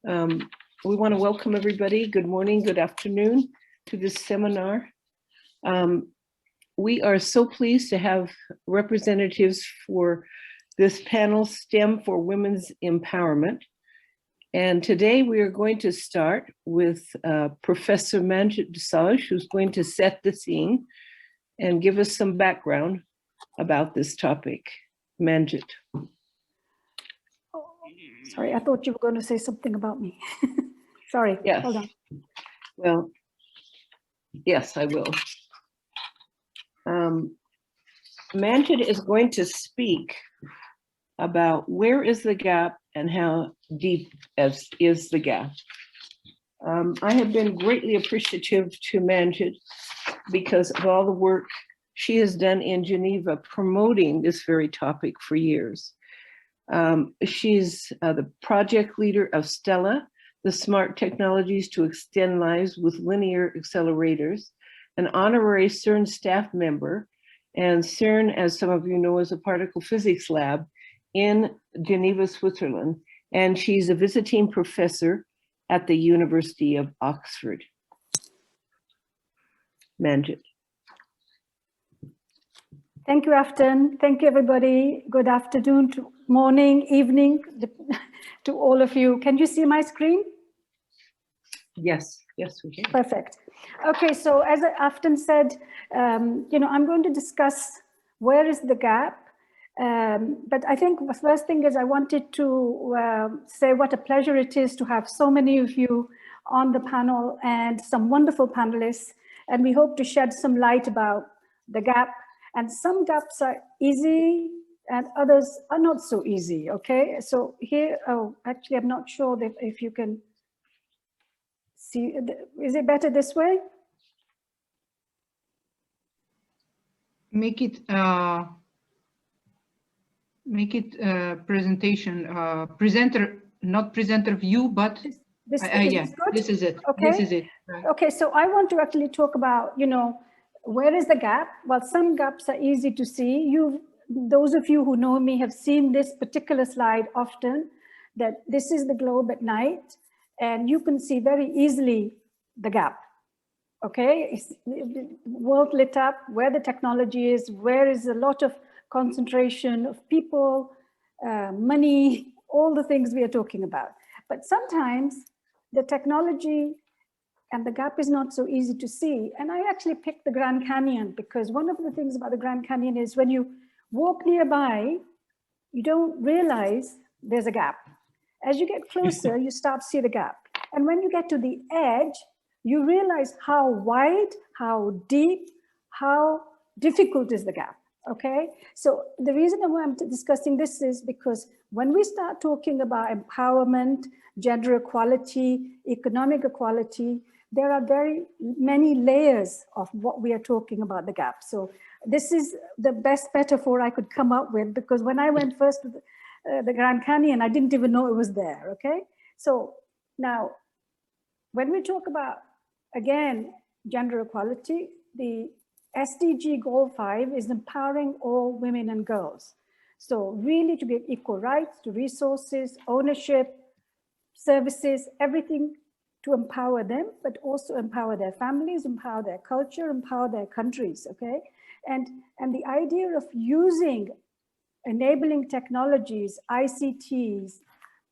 We want to welcome everybody. Good morning, good afternoon to this seminar. We are so pleased to have representatives for this panel, STEM for Women's Empowerment. And today we are going to start with Professor Manjit, who's going to set the scene and give us some background about this topic. Manjit. Sorry, I thought you were going to say something about me. Sorry, yes. Hold on. Well, yes, I will. Manjit is going to speak about where is the gap and how deep is the gap. I have been greatly appreciative to Manjit because of all the work she has done in Geneva promoting this very topic for years. She's the project leader of Stella, the Smart Technologies to Extend Lives with Linear Accelerators, an honorary CERN staff member, and CERN, as some of you know, is a particle physics lab in Geneva, Switzerland, and she's a visiting professor at the University of Oxford. Manjit. Thank you, Afton. Thank you, everybody. Good afternoon, morning, evening to all of you. Can you see my screen? Yes, yes, we can. Perfect. Okay, so as Afton said, I'm going to discuss where is the gap. But I think the first thing is I wanted to say what a pleasure it is to have so many of you on the panel and some wonderful panelists. And we hope to shed some light about the gap. And some gaps are easy and others are not so easy, okay? So here, actually, I'm not sure if you can see, is it better this way? Make it presentation, presenter, not presenter view, but yeah, this is it. Okay. This is it. Right. Okay, so I want to actually talk about, where is the gap? Well, some gaps are easy to see. Those of you who know me have seen this particular slide often, that this is the globe at night, and you can see very easily the gap. Okay, it's world lit up, where the technology is, where is a lot of concentration of people, money, all the things we are talking about. But sometimes the technology and the gap is not so easy to see. And I actually picked the Grand Canyon because one of the things about the Grand Canyon is when you walk nearby, you don't realize there's a gap. As you get closer, you start to see the gap. And when you get to the edge, you realize how wide, how deep, how difficult is the gap, okay? So the reason why I'm discussing this is because when we start talking about empowerment, gender equality, economic equality, there are very many layers of what we are talking about the gap. So this is the best metaphor I could come up with because when I went first to the Grand Canyon, I didn't even know it was there, okay? So now, when we talk about, again, gender equality, the SDG Goal 5 is empowering all women and girls. So really to give equal rights to resources, ownership, services, everything to empower them, but also empower their families, empower their culture, empower their countries, okay? And the idea of using enabling technologies, ICTs,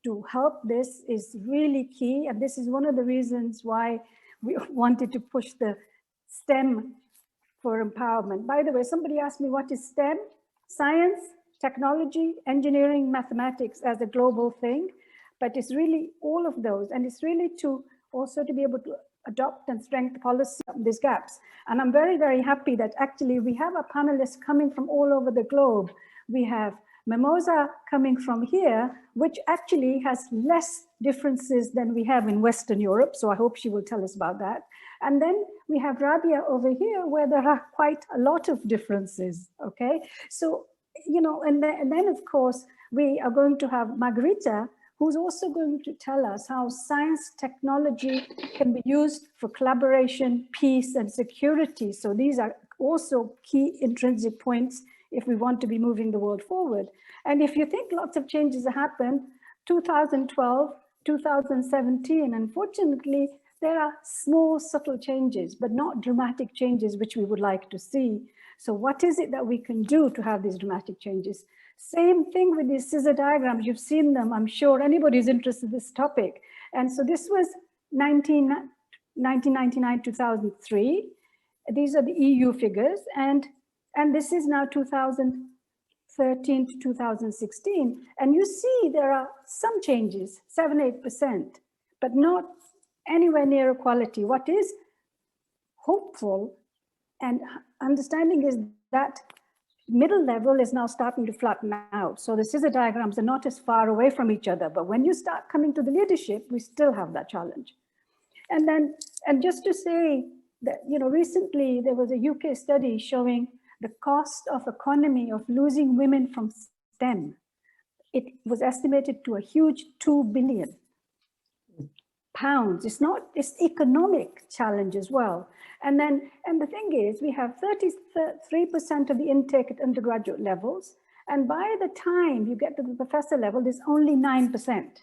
to help this is really key. And this is one of the reasons why we wanted to push the STEM for empowerment. By the way, somebody asked me what is STEM? Science, technology, engineering, mathematics as a global thing, but it's really all of those. And it's really to also to be able to adopt and strengthen policy on these gaps. And I'm very, very happy that actually we have a panelists coming from all over the globe. We have Mimoza coming from here, which actually has less differences than we have in Western Europe. So I hope she will tell us about that. And then we have Rabia over here, where there are quite a lot of differences, okay? So, and then of course, we are going to have Margarita, who's also going to tell us how science technology can be used for collaboration, peace, and security. So these are also key intrinsic points if we want to be moving the world forward. And if you think lots of changes have happened, 2012, 2017. Unfortunately, there are small, subtle changes, but not dramatic changes, which we would like to see. So what is it that we can do to have these dramatic changes? Same thing with these scissor diagrams. You've seen them. I'm sure anybody is interested in this topic. And so this was 1999, 2003. These are the EU figures. And this is now 2013 to 2016. And you see there are some changes, 7-8%, but not anywhere near equality. What is hopeful and understanding is that middle level is now starting to flatten out. So the scissor diagrams are not as far away from each other, but when you start coming to the leadership, we still have that challenge. And just to say that, recently there was a UK study showing the cost of economy of losing women from STEM. It was estimated to a huge £2 billion. It's economic challenge as well. And the thing is, we have 33% of the intake at undergraduate levels. And by the time you get to the professor level, there's only 9%.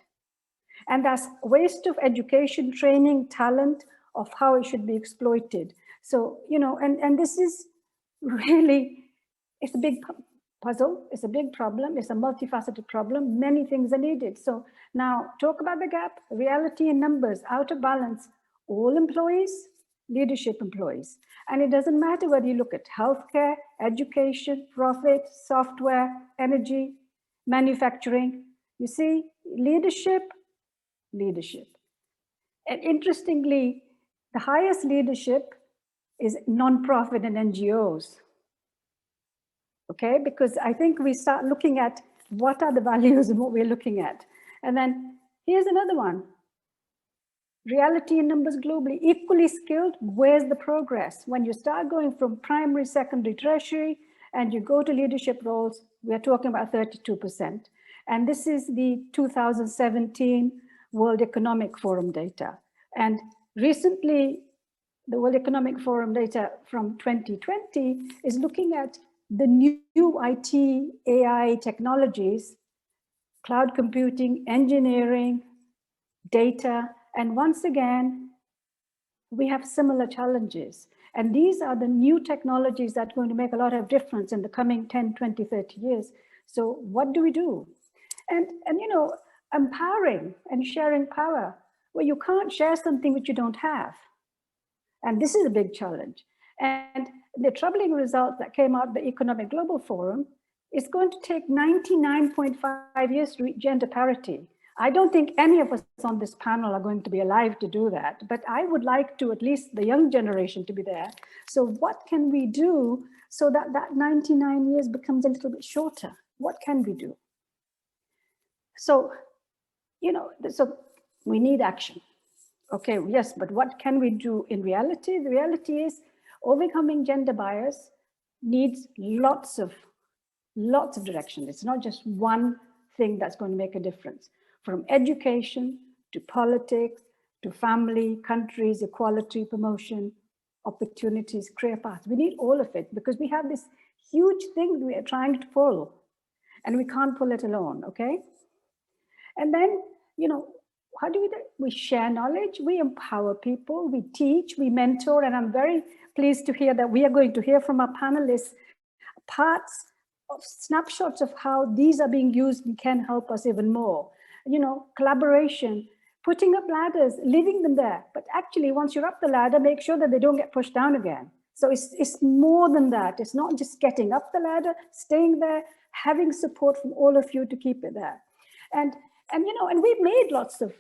And that's waste of education, training, talent of how it should be exploited. So, and this is really, it's a big puzzle, it's a big problem, it's a multifaceted problem, many things are needed. So now talk about the gap, reality in numbers, out of balance, all employees, leadership employees. And it doesn't matter whether you look at healthcare, education, profit, software, energy, manufacturing, you see, leadership. And interestingly, the highest leadership is non-profit and NGOs. Okay, because I think we start looking at what are the values and what we're looking at. And then here's another one. Reality in numbers globally, equally skilled, where's the progress? When you start going from primary, secondary, tertiary, and you go to leadership roles, we're talking about 32%. And this is the 2017 World Economic Forum data. And recently, the World Economic Forum data from 2020 is looking at the new IT, AI technologies, cloud computing, engineering, data, and once again, we have similar challenges. And these are the new technologies that are going to make a lot of difference in the coming 10, 20, 30 years. So what do we do? And empowering and sharing power. Well, you can't share something which you don't have. And this is a big challenge. And the troubling result that came out of the Economic Global Forum is going to take 99.5 years to reach gender parity. I don't think any of us on this panel are going to be alive to do that, but I would like to, at least the young generation, to be there. So what can we do so that that 99 years becomes a little bit shorter? What can we do? So, so we need action. Okay, yes, but what can we do in reality? The reality is overcoming gender bias needs lots of direction. It's not just one thing that's going to make a difference. From education to politics, to family, countries, equality, promotion, opportunities, career paths. We need all of it because we have this huge thing we are trying to pull and we can't pull it alone, okay? And then, how do we do? We share knowledge, we empower people, we teach, we mentor, and I'm very pleased to hear that we are going to hear from our panelists parts of snapshots of how these are being used and can help us even more. Collaboration, putting up ladders, leaving them there. But actually, once you're up the ladder, make sure that they don't get pushed down again. So it's more than that. It's not just getting up the ladder, staying there, having support from all of you to keep it there. And we've made lots of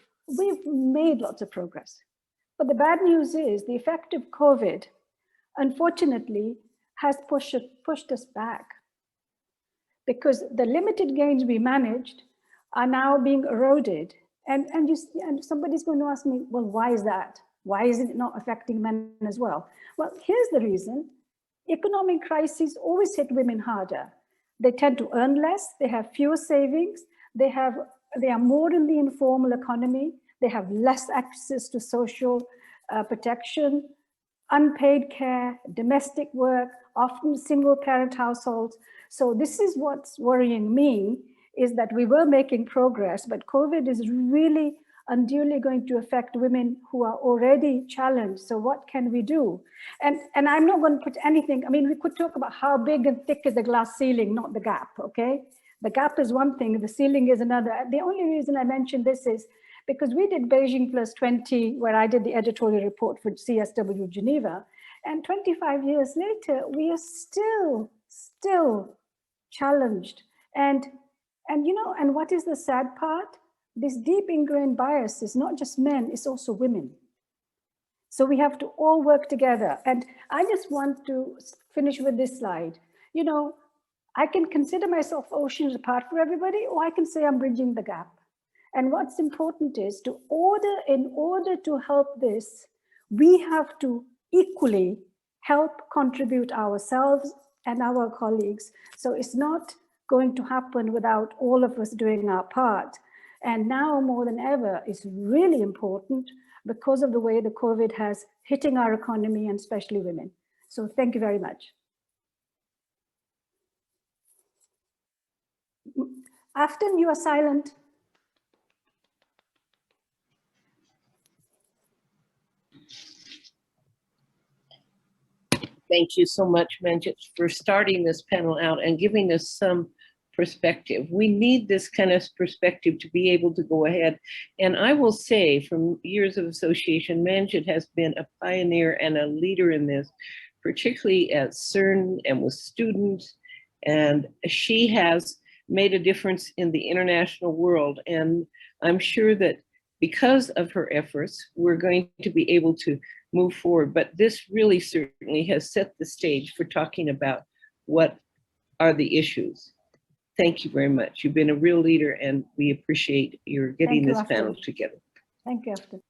progress. But the bad news is the effect of COVID, unfortunately, has pushed us back because the limited gains we managed are now being eroded. And somebody's going to ask me, well, why is that? Why is it not affecting men as well? Well, here's the reason. Economic crises always hit women harder. They tend to earn less, they have fewer savings, they are more in the informal economy, they have less access to social protection, unpaid care, domestic work, often single parent households. So this is what's worrying me, is that we were making progress, but COVID is really unduly going to affect women who are already challenged. So what can we do? And I'm not going to put anything, I mean, we could talk about how big and thick is the glass ceiling, not the gap, okay? The gap is one thing, the ceiling is another. The only reason I mentioned this is because we did Beijing Plus 20, where I did the editorial report for CSW Geneva. And 25 years later, we are still challenged. And you know, and what is the sad part? This deep ingrained bias is not just men, it's also women. So we have to all work together. And I just want to finish with this slide. You know, I can consider myself oceans apart from everybody, or I can say I'm bridging the gap. And what's important is in order to help this, we have to equally help contribute ourselves and our colleagues. So it's not going to happen without all of us doing our part. And now more than ever, it's really important because of the way the COVID has hitting our economy and especially women. So thank you very much. Afton, you are silent. Thank you so much, Manjit, for starting this panel out and giving us some perspective. We need this kind of perspective to be able to go ahead. And I will say, from years of association, Manjit has been a pioneer and a leader in this, particularly at CERN and with students. And she has made a difference in the international world. And I'm sure that because of her efforts, we're going to be able to move forward. But this really certainly has set the stage for talking about what are the issues. Thank you very much. You've been a real leader and we appreciate your getting this panel together. Thank you, Afton.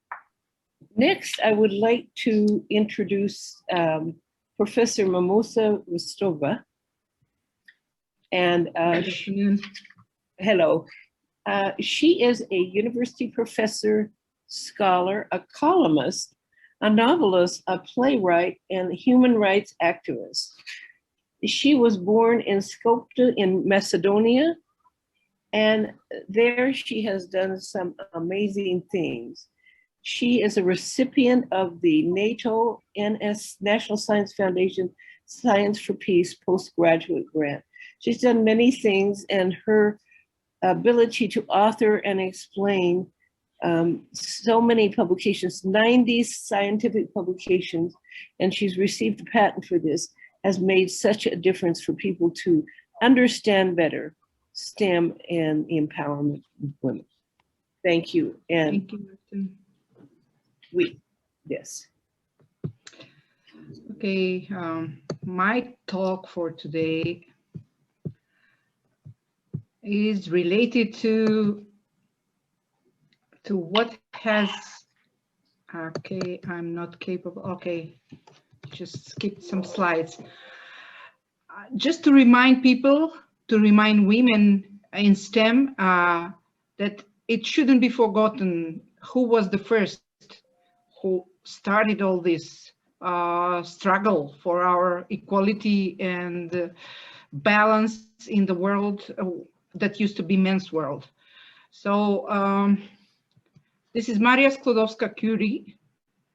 Next, I would like to introduce Professor Mimoza Ristova. And hello. She is a university professor, scholar, a columnist, a novelist, a playwright, and human rights activist. She was born in Skopje in Macedonia, and there she has done some amazing things. She is a recipient of the NATO NS National Science Foundation Science for Peace postgraduate grant. She's done many things, and her ability to author and explain so many publications, 90 scientific publications, and she's received a patent for this, has made such a difference for people to understand better STEM and the empowerment of women. Thank you. And thank you, Martin. Yes. Okay, my talk for today is related to what has, okay, I'm not capable, okay, just skipped some slides. Just to remind people, to remind women in STEM that it shouldn't be forgotten who was the first who started all this struggle for our equality and balance in the world that used to be men's world. So this is Maria Sklodowska-Curie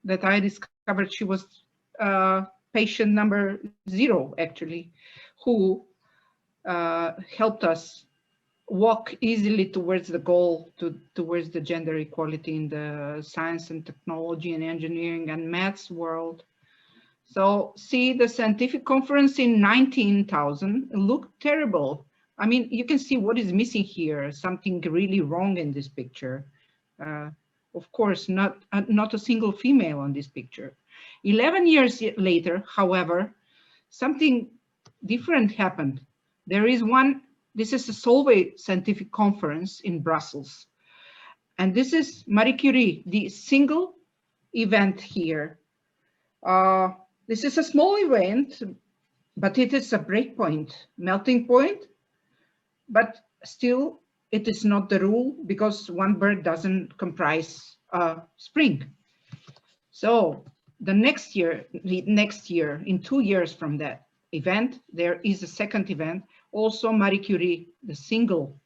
that I discovered. She was patient number 0, actually, who helped us walk easily towards the goal, towards the gender equality in the science and technology and engineering and maths world. So see, the scientific conference in 19,000 looked terrible. I mean, you can see what is missing here, something really wrong in this picture. Of course, not a single female on this picture. 11 years later, however, something different happened. There is one, this is a Solvay scientific conference in Brussels. And this is Marie Curie, the single event here. This is a small event, but it is a breakpoint, melting point, but still it is not the rule because one bird doesn't comprise spring. So the next year, in 2 years from that event, there is a second event, also Marie Curie, the single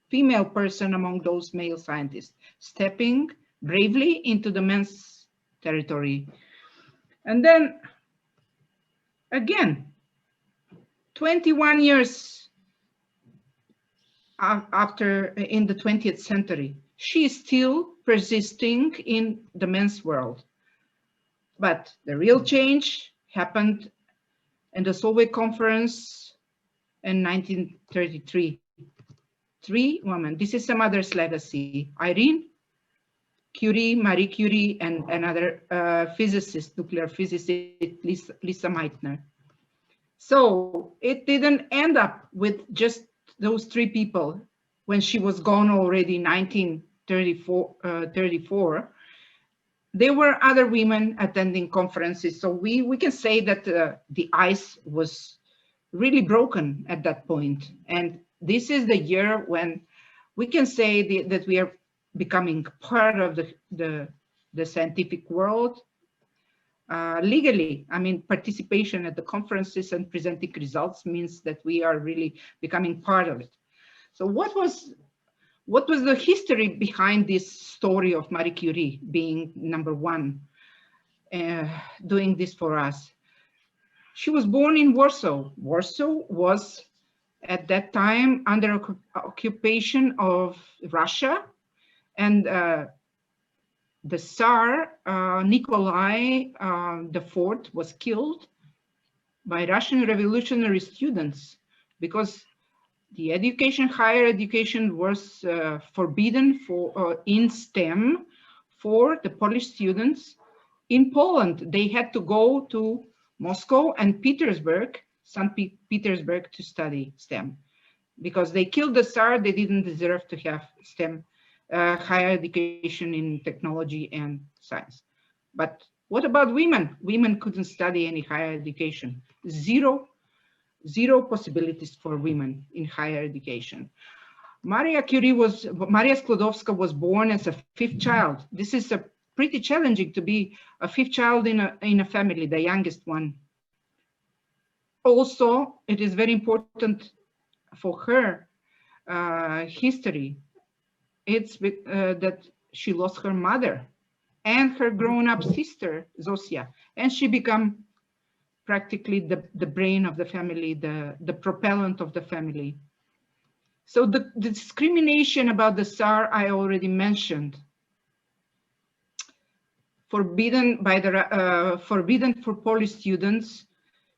female person among those male scientists, stepping bravely into the men's territory. And then again, 21 years after, in the 20th century, she is still persisting in the men's world. But the real change happened in the Solvay Conference in 1933. 3 women. This is some mother's legacy. Irene Curie, Marie Curie, and another physicist, nuclear physicist, Lisa Meitner. So it didn't end up with just those 3 people when she was gone already in 1934. There were other women attending conferences. So we can say that the ice was really broken at that point. And this is the year when we can say that we are becoming part of the scientific world legally. I mean, participation at the conferences and presenting results means that we are really becoming part of it. So what was the history behind this story of Marie Curie being #1, doing this for us? She was born in Warsaw. Warsaw was at that time under occupation of Russia, and the Tsar Nikolai IV was killed by Russian revolutionary students because the higher education was forbidden in STEM for the Polish students. In Poland, they had to go to Moscow and St. Petersburg to study STEM. Because they killed the Tsar, they didn't deserve to have STEM, higher education in technology and science. But what about women? Women couldn't study any higher education. Zero possibilities for women in higher education. Maria Sklodowska was born as a 5th child. This is pretty challenging to be a 5th child in a family, the youngest one. Also, it is very important for her history. It's that she lost her mother and her grown-up sister, Zosia, and she became practically the brain of the family, the propellant of the family. So the discrimination about the Tsar I already mentioned. Forbidden for Polish students,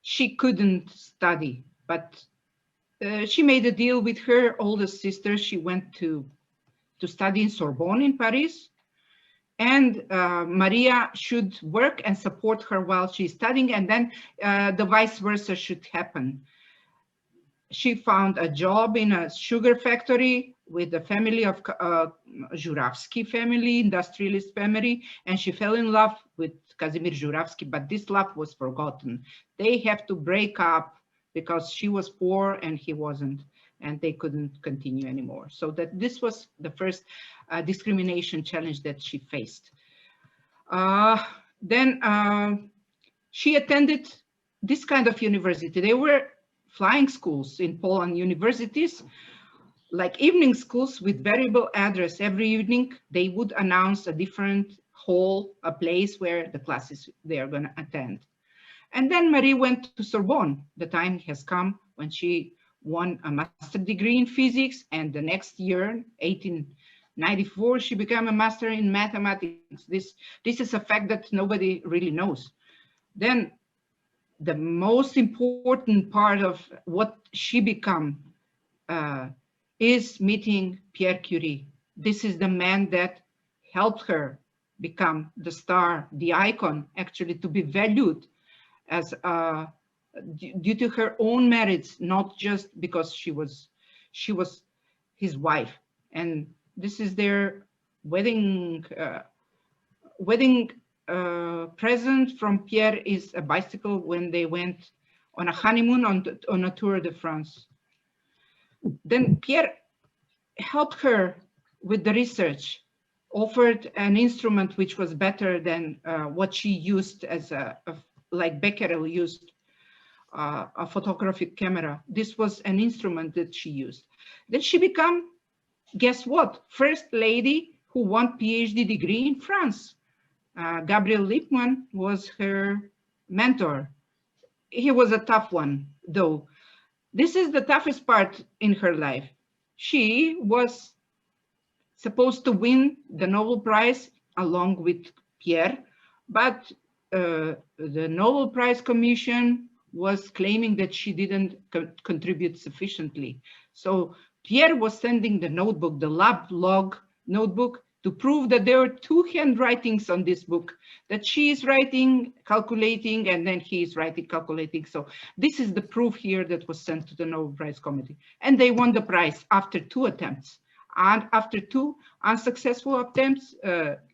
she couldn't study, but she made a deal with her oldest sister. She went to study in Sorbonne in Paris, and Maria should work and support her while she's studying, and then the vice versa should happen. She found a job in a sugar factory with the family of Żurawski family, industrialist family, and she fell in love with Kazimierz Żurawski, but this love was forgotten. They have to break up because she was poor and he wasn't, and they couldn't continue anymore. So that this was the first discrimination challenge that she faced. Then she attended this kind of university. They were flying schools in Poland, universities, like evening schools with variable address. Every evening, they would announce a different hall, a place where the classes they are going to attend. And then Marie went to Sorbonne. The time has come when she won a master's degree in physics, and the next year, 1894, she became a master in mathematics. This is a fact that nobody really knows. Then the most important part of what she became is meeting Pierre Curie. This is the man that helped her become the star, the icon, actually, to be valued as due to her own merits, not just because she was his wife. And this is their wedding present from Pierre is a bicycle when they went on a honeymoon on a Tour de France. Then Pierre helped her with the research, offered an instrument which was better than what she used as like Becquerel used, a photographic camera. This was an instrument that she used. Then she became, guess what? First lady who won PhD degree in France. Gabriel Lippmann was her mentor. He was a tough one, though. This is the toughest part in her life. She was supposed to win the Nobel Prize along with Pierre, but the Nobel Prize Commission was claiming that she didn't contribute sufficiently. So Pierre was sending the notebook, the lab log notebook, to prove that there were two handwritings on this book, that she is writing, calculating, and then he is writing, calculating. So this is the proof here that was sent to the Nobel Prize Committee. And they won the prize after 2 attempts. And after 2 unsuccessful attempts,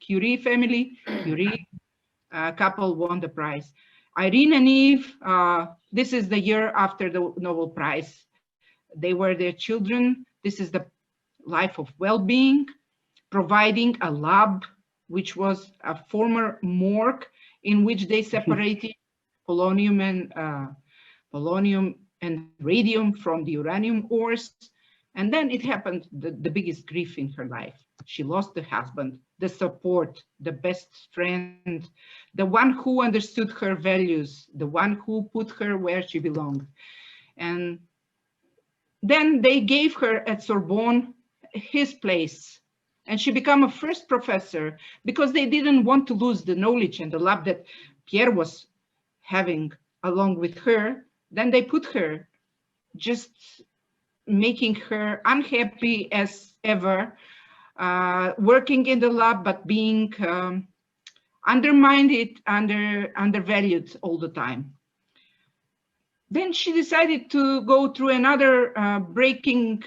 Curie family, Curie couple won the prize. Irene and Eve, this is the year after the Nobel Prize. They were their children. This is the life of well-being, providing a lab, which was a former morgue in which they separated polonium and radium from the uranium ores. And then it happened, the biggest grief in her life. She lost the husband, the support, the best friend, the one who understood her values, the one who put her where she belonged. And then they gave her at Sorbonne his place, and she became a first professor because they didn't want to lose the knowledge and the lab that Pierre was having along with her. Then they put her, just making her unhappy as ever, working in the lab, but being undermined, undervalued all the time. Then she decided to go through another breaking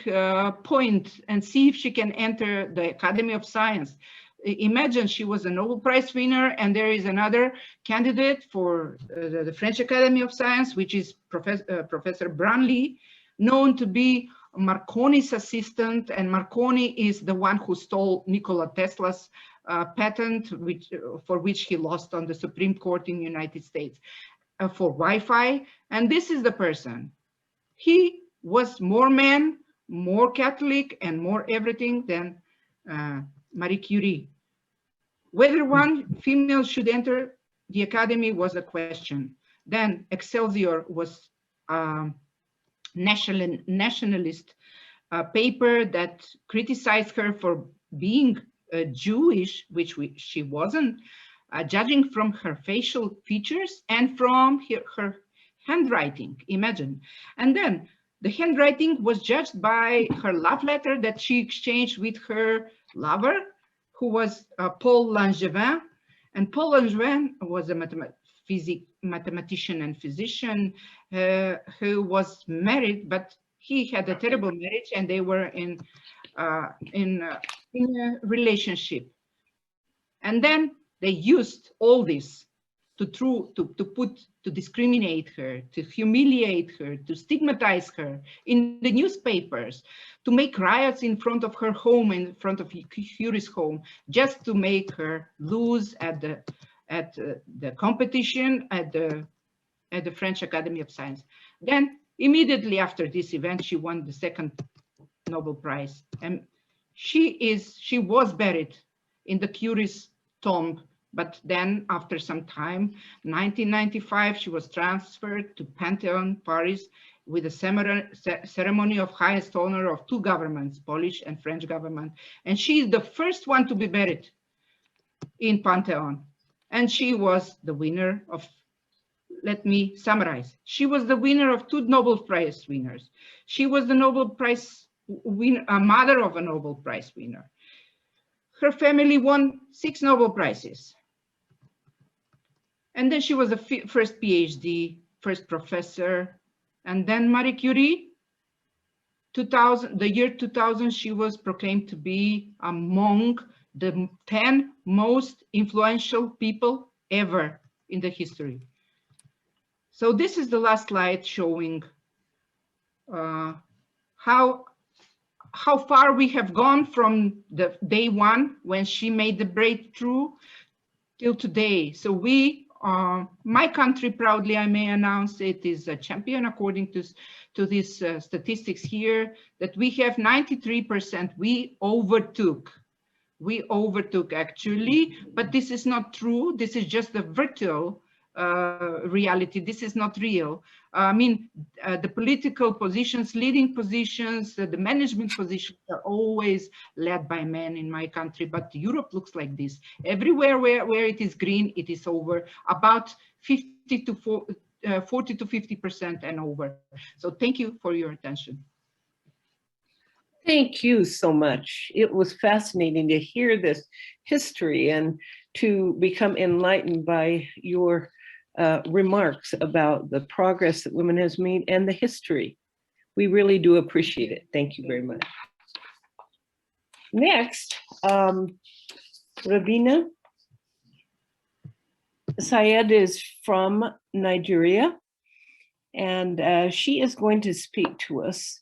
point and see if she can enter the Academy of Science. Imagine, she was a Nobel Prize winner, and there is another candidate for the French Academy of Science, which is Professor Branly, known to be Marconi's assistant, and Marconi is the one who stole Nikola Tesla's patent, for which he lost on the Supreme Court in the United States. For Wi-Fi, and this is the person. He was more man, more Catholic, and more everything than Marie Curie. Whether one female should enter the academy was a question. Then Excelsior was nationalist paper that criticized her for being Jewish, which she wasn't. Judging from her facial features and from her handwriting, imagine. And then the handwriting was judged by her love letter that she exchanged with her lover, who was Paul Langevin. And Paul Langevin was a mathematician and physician who was married, but he had a terrible marriage, and they were in a relationship. And then they used all this to discriminate her, to humiliate her, to stigmatize her in the newspapers, to make riots in front of her home, in front of Curie's home, just to make her lose at the competition at the French Academy of Science. Then immediately after this event, she won the 2nd Nobel Prize, and she was buried in the Curie's tomb. But then after some time, 1995, she was transferred to Pantheon, Paris, with a ceremony of highest honor of 2 governments, Polish and French government. And she is the first one to be buried in Pantheon. And she was the winner of, let me summarize. She was the winner of 2 Nobel Prize winners. She was the Nobel Prize winner, mother of a Nobel Prize winner. Her family won 6 Nobel Prizes. And then she was the first PhD, first professor. And then Marie Curie, the year 2000, she was proclaimed to be among the 10 most influential people ever in the history. So this is the last slide showing how far we have gone from the day 1 when she made the breakthrough till today. So we, my country, proudly I may announce, it is a champion according to these statistics here, that we have 93%. We overtook we overtook actually, but this is not true. This is just the virtual reality. This is not real. I mean, the political positions, leading positions, the management positions are always led by men in my country, but Europe looks like this. Everywhere where it is green, it is over about 40 to 50% and over. So thank you for your attention. Thank you so much. It was fascinating to hear this history and to become enlightened by your remarks about the progress that women has made and the history. We really do appreciate it. Thank you very much. Next, Rabina Syed is from Nigeria, and she is going to speak to us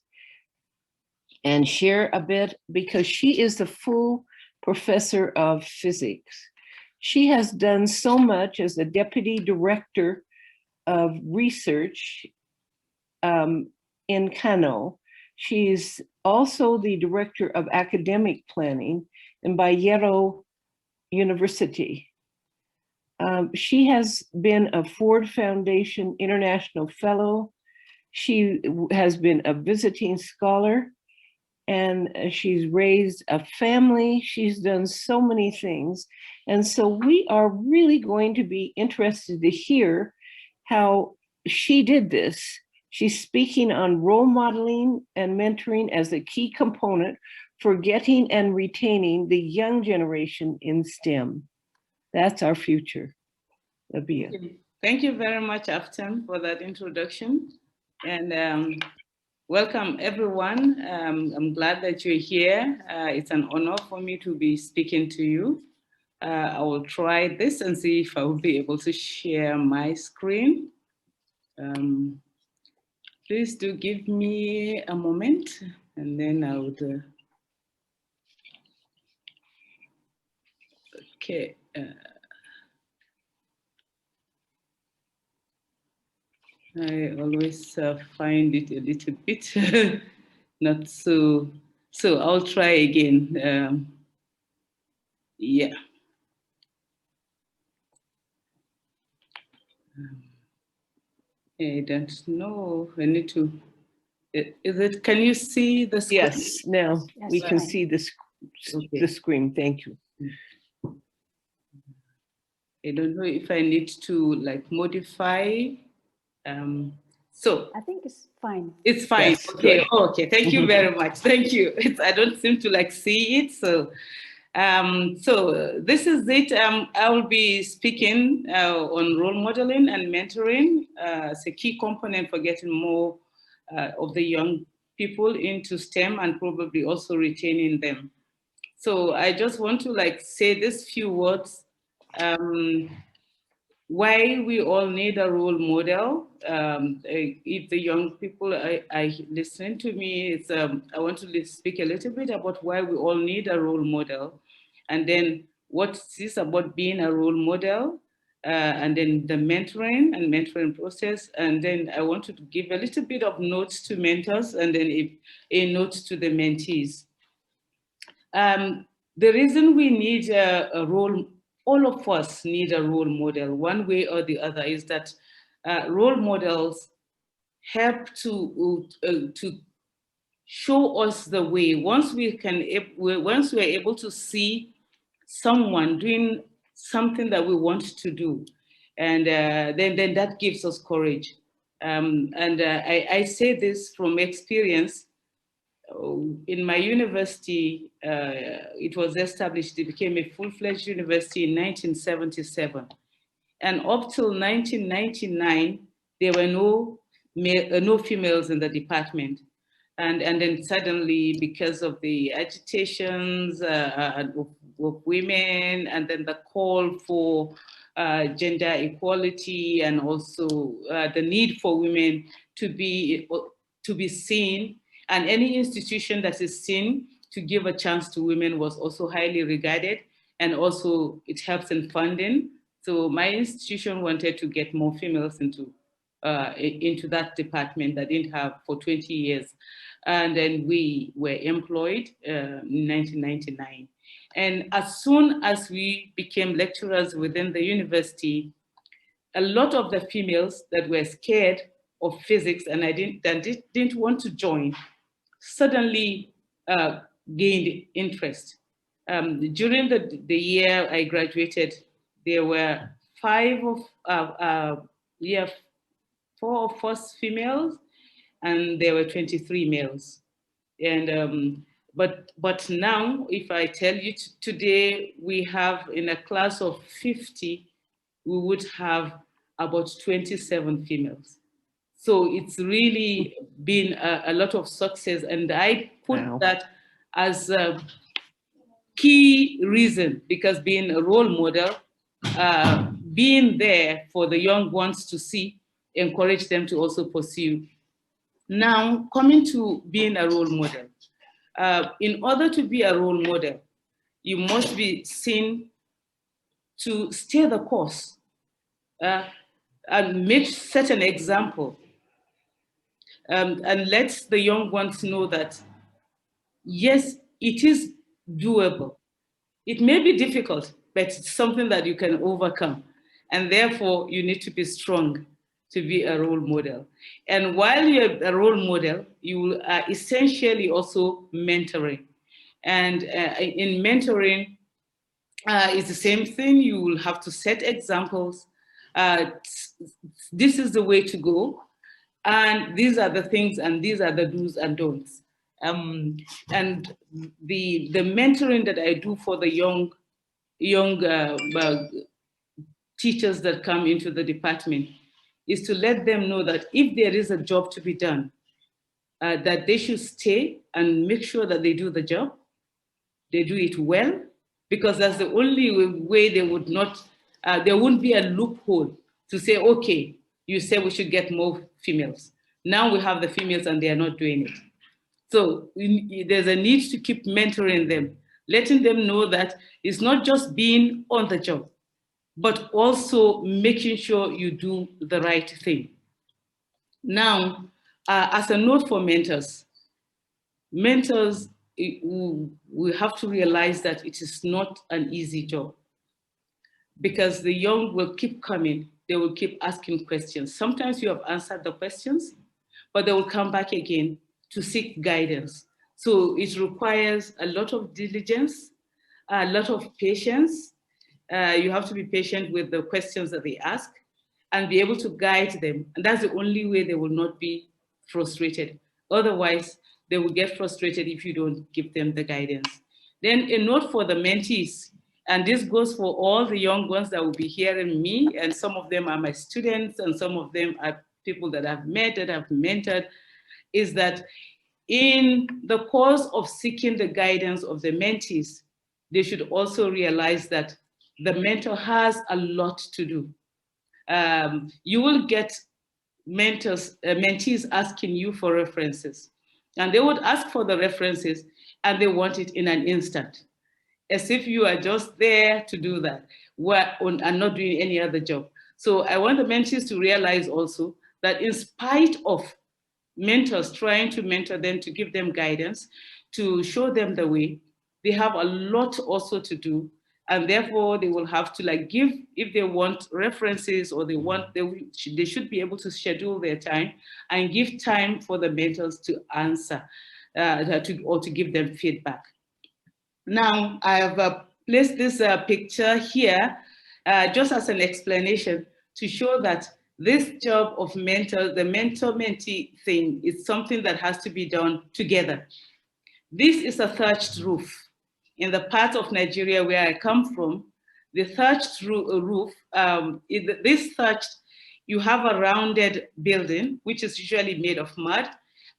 and share a bit because she is the full professor of physics. She has done so much as the deputy director of research in Kano. She's also the director of academic planning in Bayero University. She has been a Ford Foundation International Fellow. She has been a visiting scholar, and she's raised a family. She's done so many things. And so we are really going to be interested to hear how she did this. She's speaking on role modeling and mentoring as a key component for getting and retaining the young generation in STEM. That's our future. Rabia. Thank you very much, Afton, for that introduction. And welcome, everyone. I'm glad that you're here. It's an honor for me to be speaking to you. I will try this and see if I will be able to share my screen. Please do give me a moment, and then I would. Okay. I always find it a little bit not so. So I'll try again. Yeah. I don't know. I need to. Is it? Can you see the screen? Yes, now Yes, we can fine. see the screen. Thank you. I don't know if I need to like modify. So I think it's fine. it's fine. Yes, Okay. good. Oh, okay. Thank you very much. Thank you. I don't seem to like see it. So, this is it. I will be speaking on role modeling and mentoring as a key component for getting more of the young people into STEM and probably also retaining them. So I just want to like say these few words. Why we all need a role model. If the young people are listening to me, it's, I want to speak a little bit about why we all need a role model, and then what is about being a role model, and then the mentoring process, and then I want to give a little bit of notes to mentors, and then a note to the mentees. The reason we need a role, all of us need a role model, one way or the other, is that role models help to show us the way. Once we are able to see someone doing something that we want to do, and then that gives us courage. I say this from experience. In my university, it was established, it became a full-fledged university in 1977. And up till 1999, there were no females in the department. And then suddenly, because of the agitations of women, and then the call for gender equality, and also the need for women to be seen, and any institution that is seen to give a chance to women was also highly regarded, and also it helps in funding. So my institution wanted to get more females into that department that didn't have for 20 years. And then we were employed in 1999. And as soon as we became lecturers within the university, a lot of the females that were scared of physics and didn't want to join suddenly gained interest. During the year I graduated, there were 4 of us females, and there were 23 males. And but now, if I tell you today, we have in a class of 50, we would have about 27 females. So it's really been a lot of success, and I put that as a key reason, because being a role model, being there for the young ones to see, encourage them to also pursue. Now, coming to being a role model. In order to be a role model, you must be seen to steer the course and set an example, and let the young ones know that, yes, it is doable. It may be difficult, but it's something that you can overcome. And therefore, you need to be strong to be a role model. And while you're a role model, you are essentially also mentoring. And in mentoring, it's the same thing. You will have to set examples. This is the way to go. And these are the things, and these are the do's and don'ts. And the mentoring that I do for the young teachers that come into the department is to let them know that if there is a job to be done, that they should stay and make sure that they do the job, they do it well, because that's the only way they would not, there wouldn't be a loophole to say, okay, you say we should get more females. Now we have the females and they are not doing it. So there's a need to keep mentoring them, letting them know that it's not just being on the job, but also making sure you do the right thing. Now, as a note for mentors, we have to realize that it is not an easy job, because the young will keep coming, they will keep asking questions. Sometimes you have answered the questions, but they will come back again to seek guidance. So it requires a lot of diligence, a lot of patience. You have to be patient with the questions that they ask and be able to guide them. And that's the only way they will not be frustrated. Otherwise, they will get frustrated if you don't give them the guidance. Then a note for the mentees, and this goes for all the young ones that will be hearing me, and some of them are my students, and some of them are people that I've met, that I've mentored, is that in the course of seeking the guidance of the mentees, they should also realize that the mentor has a lot to do. You will get mentees asking you for references, and they would ask for the references and they want it in an instant, as if you are just there to do that and not doing any other job. So I want the mentees to realize also that in spite of mentors trying to mentor them, to give them guidance, to show them the way, they have a lot also to do. And therefore they will have to give, if they want references or they should be able to schedule their time and give time for the mentors to answer or to give them feedback. Now I have placed this picture here just as an explanation to show that this job of mentor, the mentor-mentee thing, is something that has to be done together. This is a thatched roof. In the part of Nigeria where I come from, the thatched roof, this thatched, you have a rounded building, which is usually made of mud,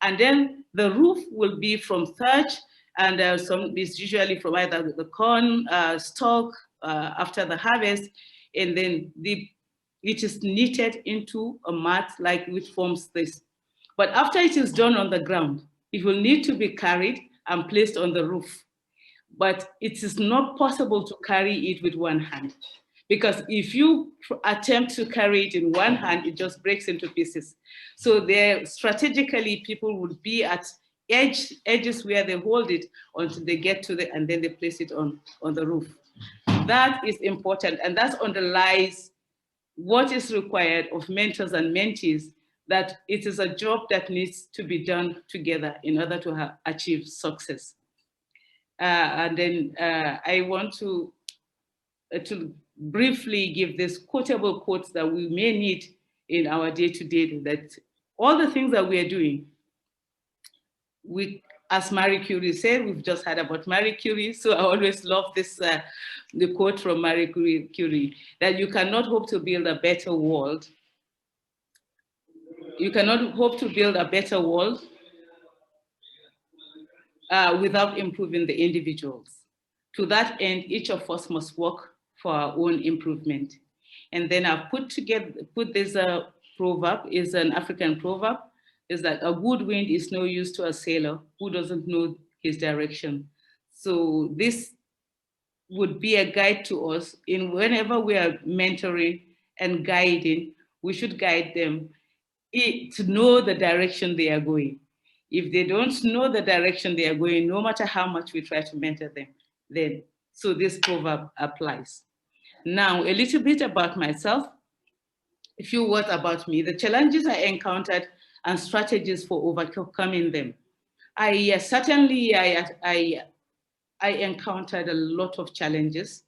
and then the roof will be from thatch, and it's usually from either the corn stalk after the harvest, and then it is knitted into a mat which forms this. But after it is done on the ground, it will need to be carried and placed on the roof. But it is not possible to carry it with one hand, because if you attempt to carry it in one hand, it just breaks into pieces. So there, strategically, people would be at edges where they hold it until they get to the, and then they place it on the roof. That is important, and that underlies what is required of mentors and mentees, that it is a job that needs to be done together in order to achieve success. And then I want to briefly give these quotable quotes that we may need in our day-to-day, that all the things that we are doing, as Marie Curie said, we've just heard about Marie Curie, so I always love this, the quote from Marie Curie, that you cannot hope to build a better world. You cannot hope to build a better world without improving the individuals. To that end, each of us must work for our own improvement. And then I've put this proverb, is an African proverb, is that a good wind is no use to a sailor who doesn't know his direction. So this would be a guide to us in whenever we are mentoring and guiding, we should guide them to know the direction they are going. If they don't know the direction they are going, no matter how much we try to mentor them, then, so this proverb applies. Now, a little bit about myself, a few words about me, the challenges I encountered and strategies for overcoming them. I encountered a lot of challenges,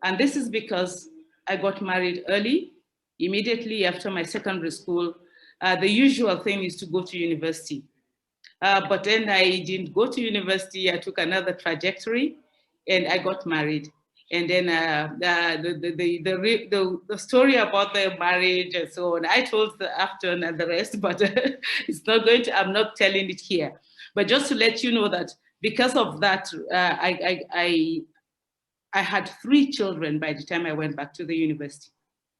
and this is because I got married early, immediately after my secondary school. The usual thing is to go to university. But then I didn't go to university, I took another trajectory and I got married. And then the story about the marriage and so on, I told the Afton and the rest, but it's not going to, I'm not telling it here. But just to let you know that because of that, I had 3 children by the time I went back to the university.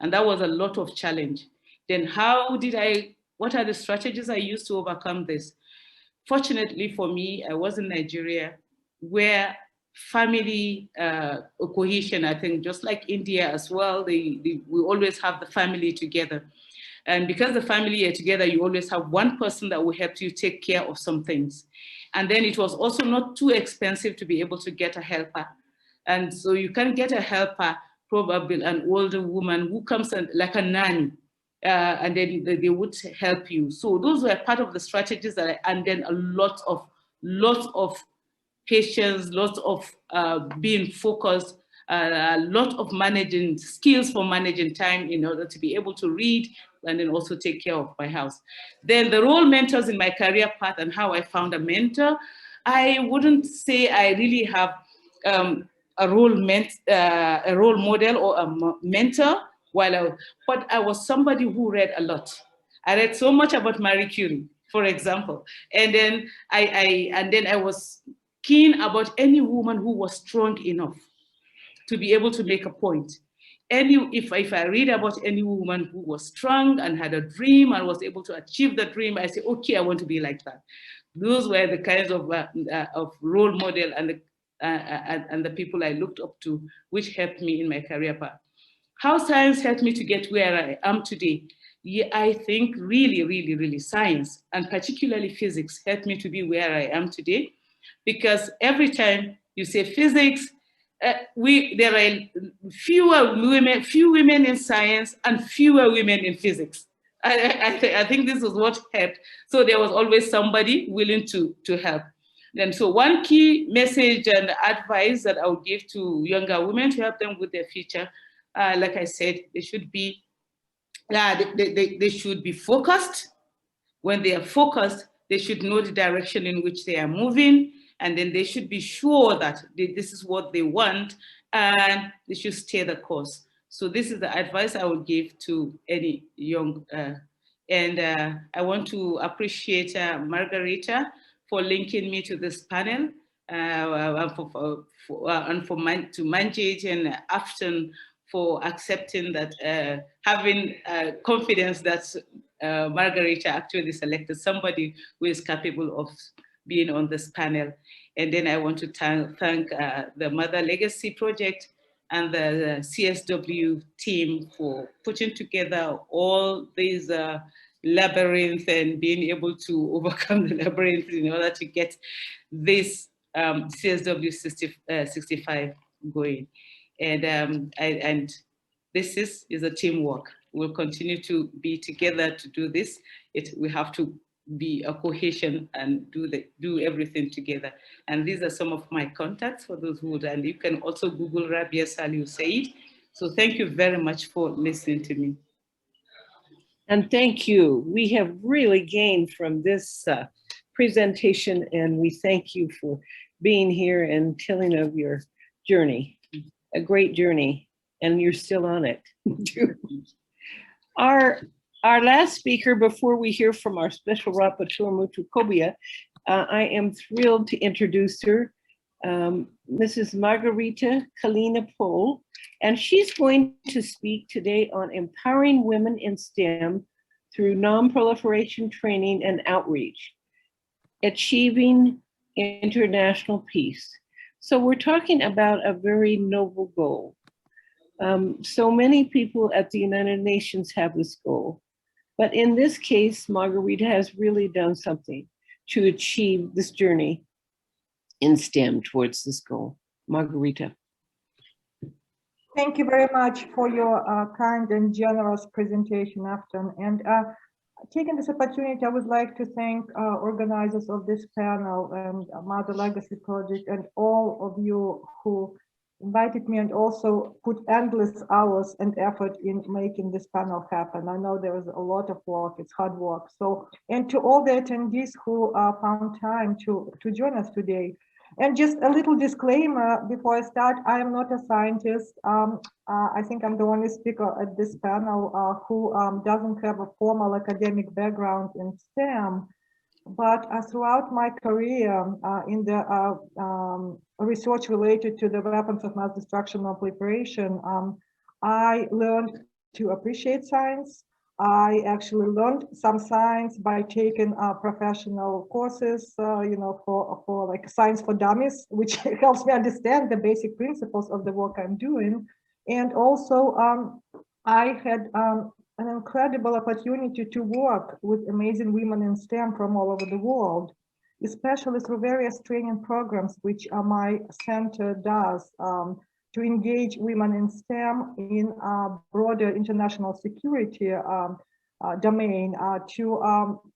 And that was a lot of challenge. Then what are the strategies I used to overcome this? Fortunately for me, I was in Nigeria, where family cohesion, I think, just like India as well, we always have the family together. And because the family are together, you always have one person that will help you take care of some things. And then it was also not too expensive to be able to get a helper. And so you can get a helper, probably an older woman who comes like a nanny, and then they would help you. So those were part of the strategies and then a lot of patience, lots of being focused, a lot of managing skills for managing time in order to be able to read and then also take care of my house. Then the role mentors in my career path and how I found a mentor, I wouldn't say I really have a role model or a mentor, but I was somebody who read a lot. I read so much about Marie Curie, for example, and then I was keen about any woman who was strong enough to be able to make a point. If I read about any woman who was strong and had a dream and was able to achieve the dream, I say, okay, I want to be like that. Those were the kinds of role model and the people I looked up to, which helped me in my career path. How science helped me to get where I am today? Yeah, I think really science, and particularly physics, helped me to be where I am today. Because every time you say physics, there are few women in science and fewer women in physics. I think this is what helped. So there was always somebody willing to help. And so one key message and advice that I would give to younger women to help them with their future, like I said, they should be focused. When they are focused, they should know the direction in which they are moving, and then they should be sure that this is what they want, and they should stay the course. So this is the advice I would give to any young, I want to appreciate Margarita for linking me to this panel, to Manjit and Afton for accepting that, having confidence that Margarita actually selected somebody who is capable of being on this panel. And then I want to thank the Mother Legacy Project and the CSW team for putting together all these labyrinth and being able to overcome the labyrinth in order to get this CSW65 going. And this is a teamwork. We'll continue to be together to do this. We have to be a cohesion and do everything together. And these are some of my contacts for those who would, and you can also Google Rabia Saliu Said. So thank you very much for listening to me. And thank you. We have really gained from this presentation, and we thank you for being here and telling of your journey, a great journey, and you're still on it. Our last speaker, before we hear from our special rapporteur, Mutua Kobia, I am thrilled to introduce her, Mrs. Margarita Kalinina-Pohl, and she's going to speak today on empowering women in STEM through non-proliferation training and outreach, achieving international peace. So we're talking about a very noble goal. So many people at the United Nations have this goal, but in this case, Margarita has really done something to achieve this journey in STEM towards this goal. Margarita. Thank you very much for your kind and generous presentation, Afton. And taking this opportunity, I would like to thank organizers of this panel and Mother Legacy Project and all of you who invited me and also put endless hours and effort in making this panel happen. I know there was a lot of work, it's hard work. So, and to all the attendees who found time to join us today. And just a little disclaimer before I start, I am not a scientist. I think I'm the only speaker at this panel who doesn't have a formal academic background in STEM. But throughout my career in the research related to the weapons of mass destruction and proliferation, I learned to appreciate science. I actually learned some science by taking professional courses, you know, for like Science for Dummies, which helps me understand the basic principles of the work I'm doing. And also, I had an incredible opportunity to work with amazing women in STEM from all over the world, especially through various training programs, which my center does to engage women in STEM in broader international security domain to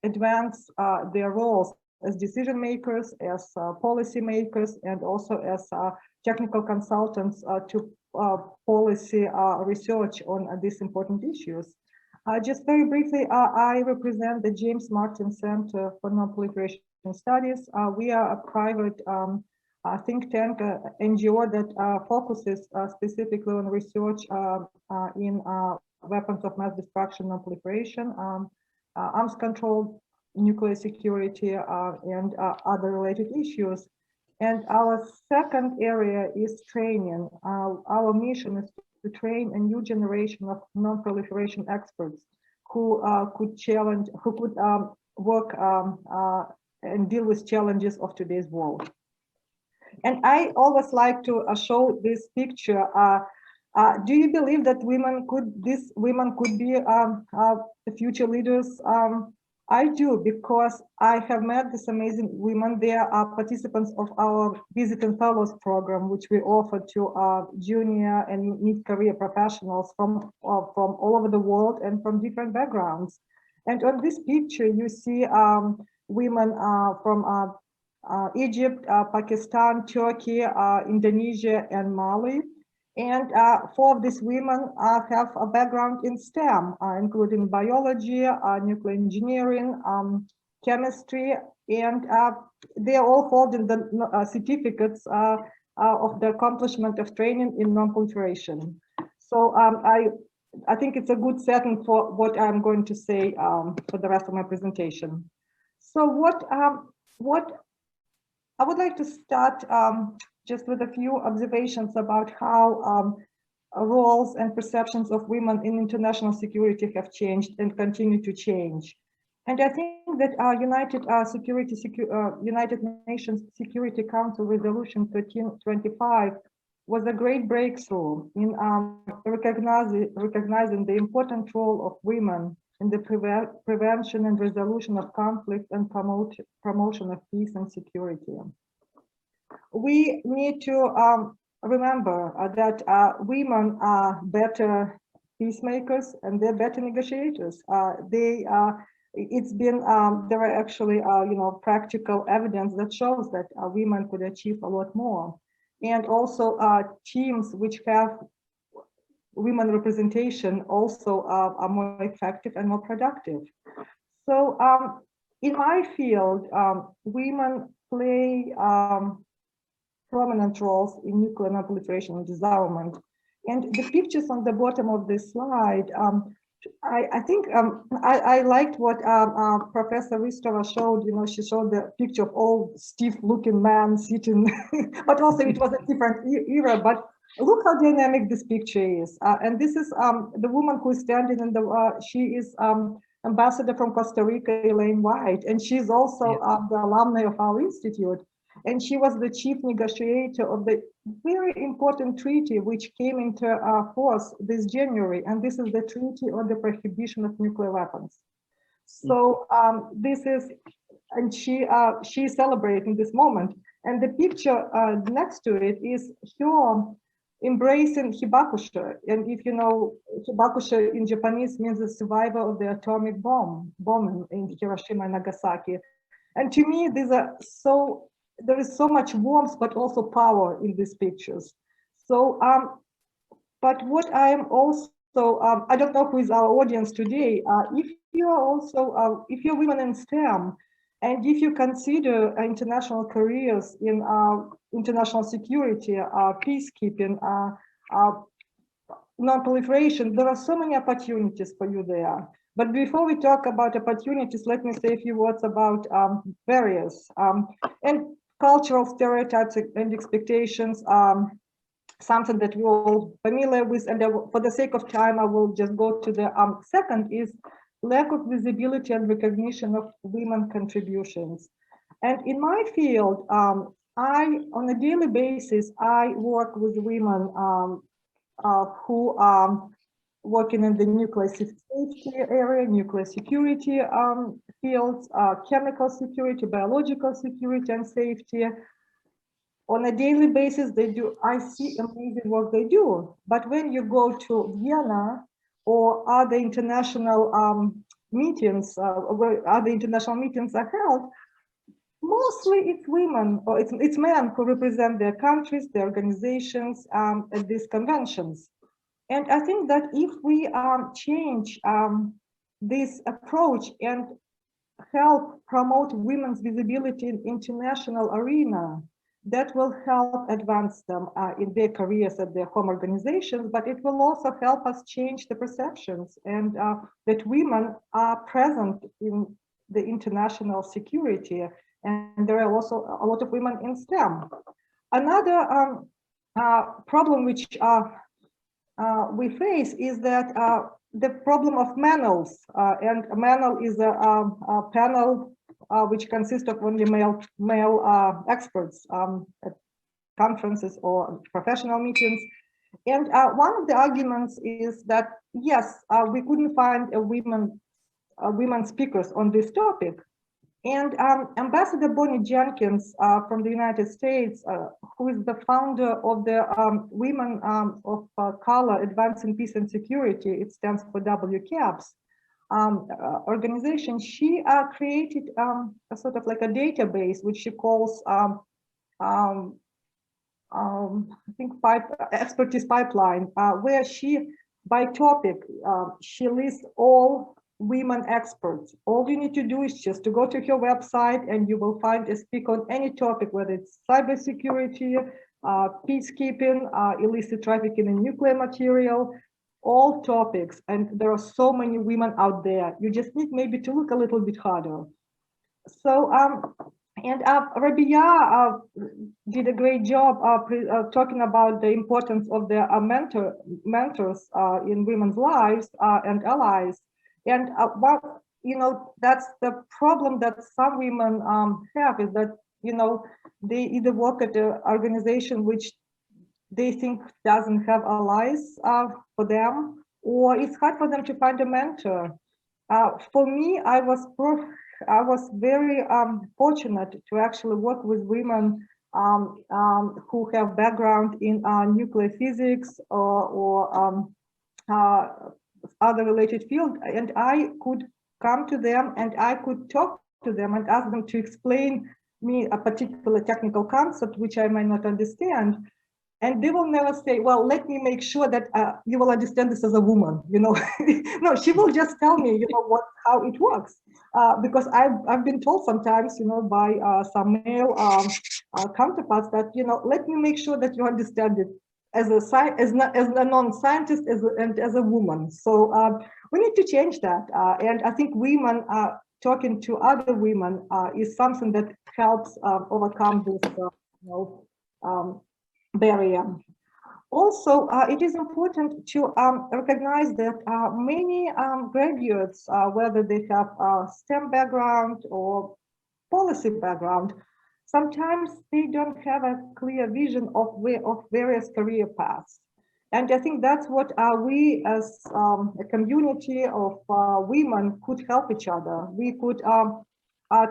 advance their roles as decision makers, as policy makers, and also as technical consultants to policy research on these important issues. Just very briefly, I represent the James Martin Center for Non-Proliferation Studies. We are a private think tank, NGO that focuses specifically on research in weapons of mass destruction and proliferation, arms control, nuclear security, and other related issues. And our second area is training. Our mission is to train a new generation of non-proliferation experts who could work and deal with challenges of today's world. And I always like to show this picture. Do you believe that these women could be the future leaders? I do, because I have met these amazing women. They are participants of our Visiting Fellows program, which we offer to junior and mid-career professionals from all over the world and from different backgrounds. And on this picture, you see women from Egypt, Pakistan, Turkey, Indonesia, and Mali. And 4 of these women have a background in STEM, including biology, nuclear engineering, chemistry, and they are all holding the certificates of the accomplishment of training in non-proliferation. So I think it's a good setting for what I'm going to say for the rest of my presentation. So what I would like to start just with a few observations about how roles and perceptions of women in international security have changed and continue to change. And I think that United Nations Security Council Resolution 1325 was a great breakthrough in recognizing the important role of women in the prevention and resolution of conflict and promotion of peace and security. We need to remember that women are better peacemakers and they're better negotiators. It's been there are actually practical evidence that shows that women could achieve a lot more, and also teams which have women representation also are more effective and more productive. So in my field, women play prominent roles in nuclear non-proliferation and disarmament. And the pictures on the bottom of this slide, I think I liked what Professor Ristova showed. She showed the picture of all stiff-looking men sitting, but also it was a different era. But look how dynamic this picture is. And this is the woman who is standing in the. She is ambassador from Costa Rica, Elaine White, and she's also the alumni of our institute. And she was the chief negotiator of the very important treaty which came into force this January, and this is the Treaty on the Prohibition of Nuclear Weapons. So this is, and she's celebrating this moment. And the picture next to it is her embracing hibakusha. And if you know, hibakusha in Japanese means the survivor of the atomic bombing in Hiroshima and Nagasaki. And to me, these are so. There is so much warmth, but also power in these pictures. So, but what I am also, I don't know who is our audience today. If you are also, if you're women in STEM, and if you consider international careers in international security, peacekeeping, non-proliferation, there are so many opportunities for you there. But before we talk about opportunities, let me say a few words about barriers. And cultural stereotypes and expectations, something that we're all familiar with. And for the sake of time, I will just go to the second is lack of visibility and recognition of women contributions. And in my field, on a daily basis, I work with women who are working in the nuclear safety area, nuclear security fields, chemical security, biological security and safety. On a daily basis, I see amazing work they do. But when you go to Vienna or other international meetings, where other international meetings are held, mostly it's women or it's men who represent their countries, their organizations at these conventions. And I think that if we change this approach and help promote women's visibility in international arena, that will help advance them in their careers at their home organizations, but it will also help us change the perceptions and that women are present in the international security. And there are also a lot of women in STEM. Another problem which we face is that the problem of panels, and a panel is a panel which consists of only male experts at conferences or professional meetings. And one of the arguments is that, yes, we couldn't find women speakers on this topic. And Ambassador Bonnie Jenkins from the United States, who is the founder of the Women of Color Advancing Peace and Security, it stands for WCAPS organization, she created a sort of like a database, which she calls, I think, expertise pipeline, where she, by topic, she lists all women experts. All you need to do is just to go to her website and you will find a speaker on any topic, whether it's cybersecurity, peacekeeping, illicit trafficking in nuclear material, all topics. And there are so many women out there. You just need maybe to look a little bit harder. So, and Rabia did a great job talking about the importance of the mentors in women's lives and allies. And that's the problem that some women have, is that, they either work at an organization which they think doesn't have allies for them, or it's hard for them to find a mentor. For me, I was very fortunate to actually work with women who have background in nuclear physics or other related field, and I could come to them and I could talk to them and ask them to explain me a particular technical concept which I might not understand. And they will never say, well, let me make sure that you will understand this as a woman, you know. No, she will just tell me, you know, how it works. Because I've been told sometimes, you know, by some male counterparts that, you know, let me make sure that you understand it as a non-scientist and as a woman. So we need to change that. And I think women talking to other women is something that helps overcome this, you know, barrier. Also, it is important to recognize that many graduates, whether they have a STEM background or policy background, sometimes they don't have a clear vision of various career paths. And I think that's what we as a community of women could help each other. We could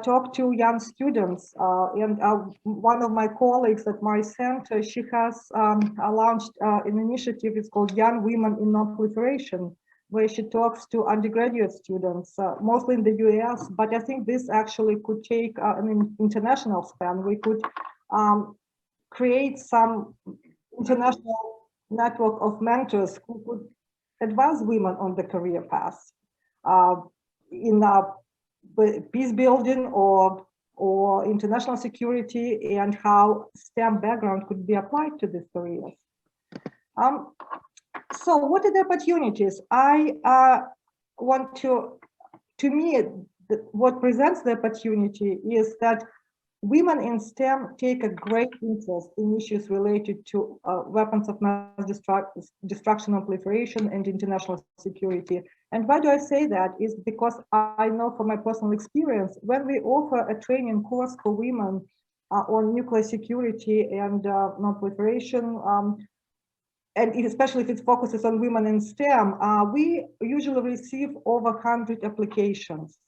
talk to young students, and one of my colleagues at my center, she has launched an initiative. It's called Young Women in Non-proliferation, where she talks to undergraduate students, mostly in the US, but I think this actually could take an international span. We could create some international network of mentors who could advise women on the career path in peace building or international security, and how STEM background could be applied to these careers. So what are the opportunities? I want to me, what presents the opportunity is that women in STEM take a great interest in issues related to weapons of mass destruction and proliferation and international security. And why do I say that? Is because I know from my personal experience, when we offer a training course for women on nuclear security and non-proliferation, and especially if it focuses on women in STEM, we usually receive over 100 applications.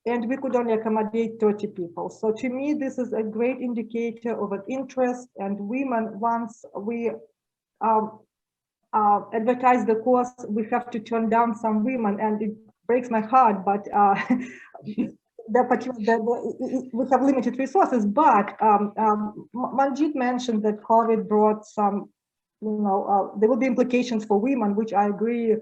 And we could only accommodate 30 people. So to me, this is a great indicator of an interest, and women, once we advertise the course, we have to turn down some women, and it breaks my heart, but we have limited resources. But Manjit mentioned that COVID brought some, you know, there will be implications for women, which I agree.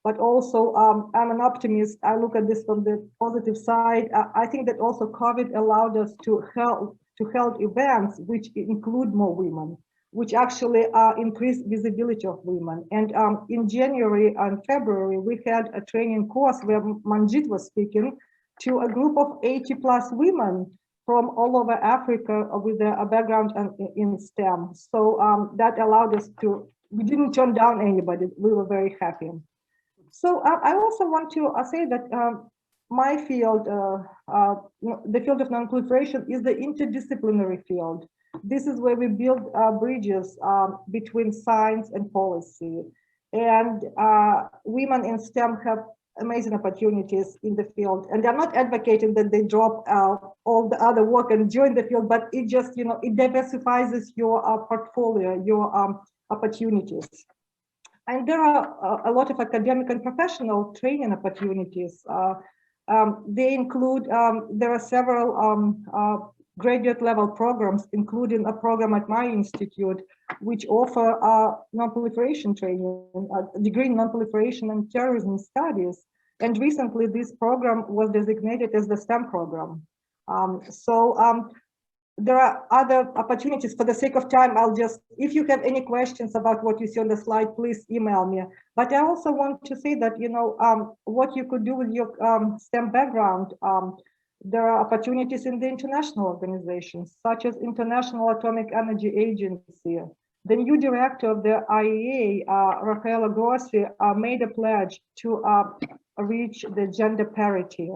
But also, I'm an optimist. I look at this from the positive side. I think that also COVID allowed us to hold events which include more women, which actually increase visibility of women. And in January and February, we had a training course where Manjit was speaking to a group of 80+ women from all over Africa with a background in STEM. So that allowed us to, we didn't turn down anybody. We were very happy. So I also want to say that my field, the field of non-proliferation, is the interdisciplinary field. This is where we build bridges between science and policy. And women in STEM have amazing opportunities in the field. And I'm not advocating that they drop all the other work and join the field, but it just, you know, it diversifies your portfolio, your opportunities. And there are a lot of academic and professional training opportunities. They include, there are several graduate level programs, including a program at my institute, which offer non-proliferation training, a degree in non-proliferation and terrorism studies. And recently this program was designated as the STEM program. There are other opportunities. For the sake of time, I'll just, if you have any questions about what you see on the slide, please email me. But I also want to say that, you know, what you could do with your STEM background, there are opportunities in the international organizations, such as International Atomic Energy Agency. The new director of the IAEA, Raffaele Grossi, made a pledge to reach the gender parity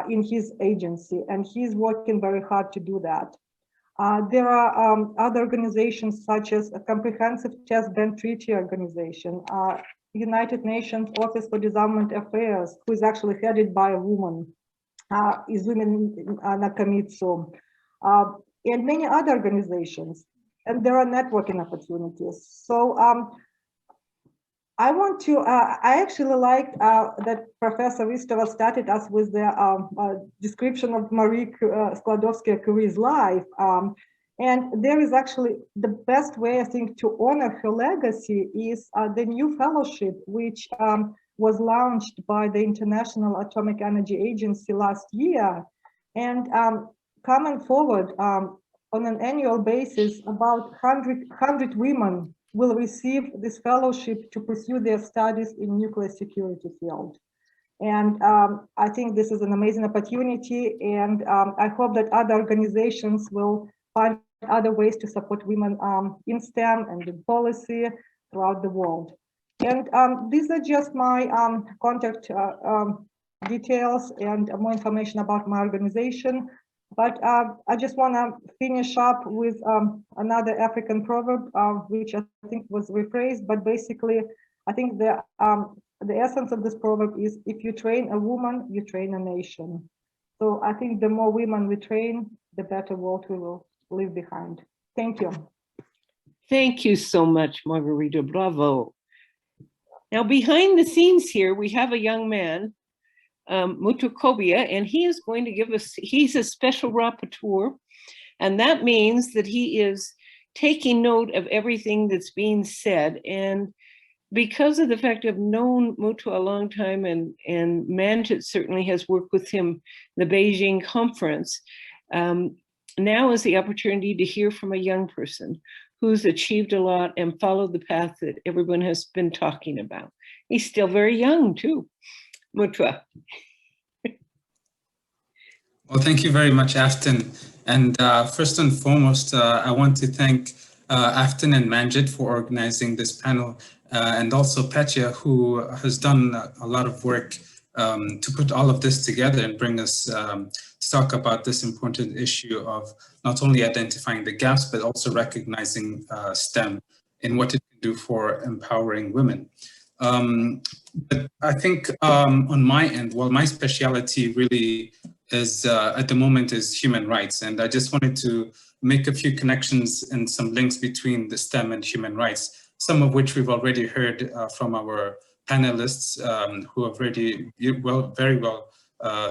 in his agency, and he's working very hard to do that. There are other organizations such as a Comprehensive Test Ban Treaty Organization, United Nations Office for Disarmament Affairs, who is actually headed by a woman, Izumi Nakamitsu, and many other organizations. And there are networking opportunities. So I want to, I actually liked that Professor Ristova started us with the description of Marie Skłodowska-Curie's life. And there is actually the best way, I think, to honor her legacy is the new fellowship, which was launched by the International Atomic Energy Agency last year. And coming forward on an annual basis, about 100 women will receive this fellowship to pursue their studies in nuclear security field. And I think this is an amazing opportunity, and I hope that other organizations will find other ways to support women in STEM and in policy throughout the world. And these are just my contact details and more information about my organization. But I just want to finish up with another African proverb, which I think was rephrased, but basically, I think the essence of this proverb is, if you train a woman, you train a nation. So I think the more women we train, the better world we will leave behind. Thank you. Thank you so much, Margarita. Bravo. Now, behind the scenes here, we have a young man, Mutua Kobia, and he is going to give us, he's a special rapporteur, and that means that he is taking note of everything that's being said. And because of the fact I've known Mutua a long time, and Manjit certainly has worked with him, the Beijing conference, now is the opportunity to hear from a young person who's achieved a lot and followed the path that everyone has been talking about. He's still very young too. Mutua. Well, thank you very much, Afton. And first and foremost, I want to thank Afton and Manjit for organizing this panel, and also Petya, who has done a lot of work to put all of this together and bring us to talk about this important issue of not only identifying the gaps, but also recognizing STEM and what it can do for empowering women. But I think on my end, well, my specialty really is at the moment is human rights. And I just wanted to make a few connections and some links between the STEM and human rights, some of which we've already heard from our panelists who have already very well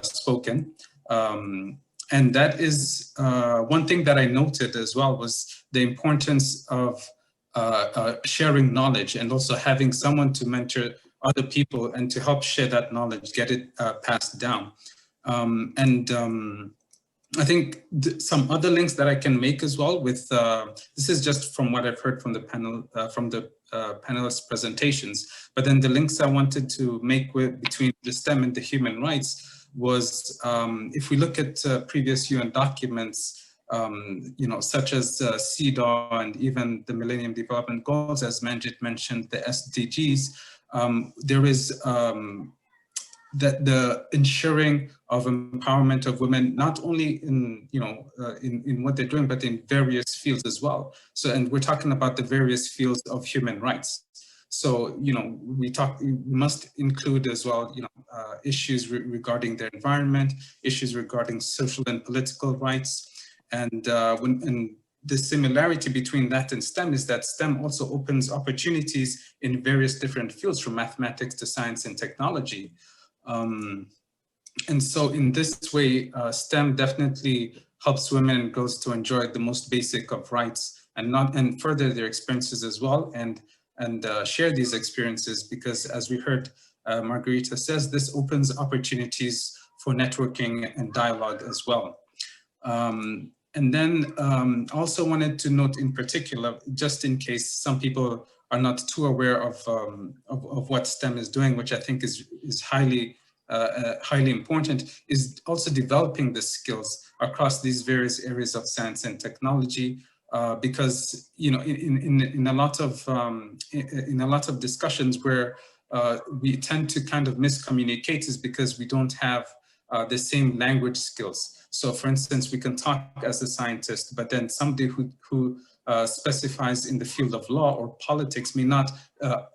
spoken. And that is one thing that I noted as well was the importance of sharing knowledge and also having someone to mentor other people and to help share that knowledge, get it passed down. I think some other links that I can make as well with, this is just from what I've heard from the panel, from the panelists' presentations, but then the links I wanted to make between the STEM and the human rights was, if we look at previous UN documents, such as CEDAW and even the Millennium Development Goals, as Manjit mentioned, the SDGs, there is that the ensuring of empowerment of women, not only in, in what they're doing, but in various fields as well. So, and we're talking about the various fields of human rights. So, we must include as well, issues regarding their environment, issues regarding social and political rights. And the similarity between that and STEM is that STEM also opens opportunities in various different fields, from mathematics to science and technology. And so in this way, STEM definitely helps women and girls to enjoy the most basic of rights and further their experiences as well, and share these experiences, because as we heard Margarita says, this opens opportunities for networking and dialogue as well. And then also wanted to note in particular, just in case some people are not too aware of what STEM is doing, which I think is highly important, is also developing the skills across these various areas of science and technology, because in a lot of discussions where we tend to kind of miscommunicate is because we don't have the same language skills. So for instance, we can talk as a scientist, but then somebody who specifies in the field of law or politics may not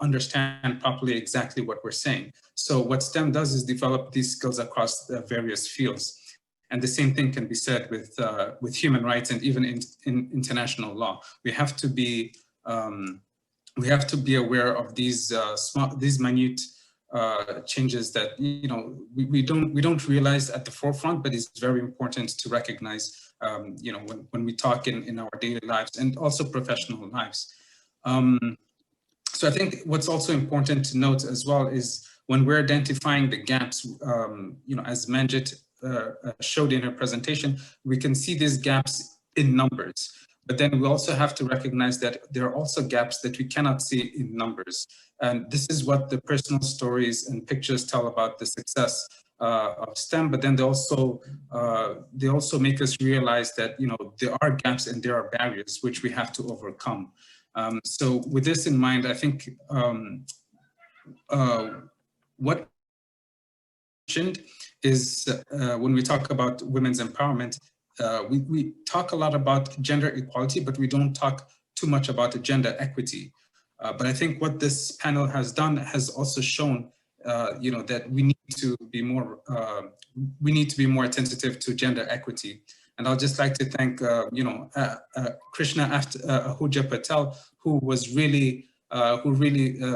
understand properly exactly what we're saying. So what STEM does is develop these skills across the various fields. And the same thing can be said with human rights and even in international law. We have to be aware of these minute changes that we don't realize at the forefront, but it's very important to recognize when we talk in our daily lives and also professional lives. So I think what's also important to note as well is when we're identifying the gaps, as Manjit showed in her presentation, we can see these gaps in numbers. But then we also have to recognize that there are also gaps that we cannot see in numbers. And this is what the personal stories and pictures tell about the success of STEM, but then they also make us realize that there are gaps and there are barriers which we have to overcome. So with this in mind, I think what mentioned is when we talk about women's empowerment, we talk a lot about gender equality, but we don't talk too much about gender equity. But I think what this panel has done has also shown, that we need to be more attentive to gender equity. And I'll just like to thank, Krishna Ahuja Patel, who really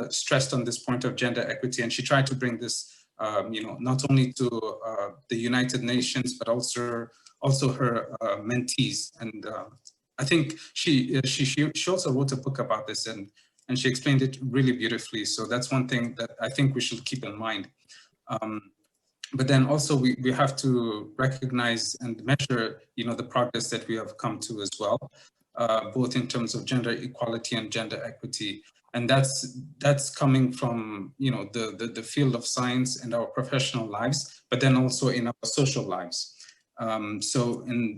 stressed on this point of gender equity, and she tried to bring this, not only to the United Nations, but also her mentees. And I think she also wrote a book about this, and she explained it really beautifully. So that's one thing that I think we should keep in mind. But then also we have to recognize and measure, the progress that we have come to as well, both in terms of gender equality and gender equity. And that's coming from, the field of science and our professional lives, but then also in our social lives. And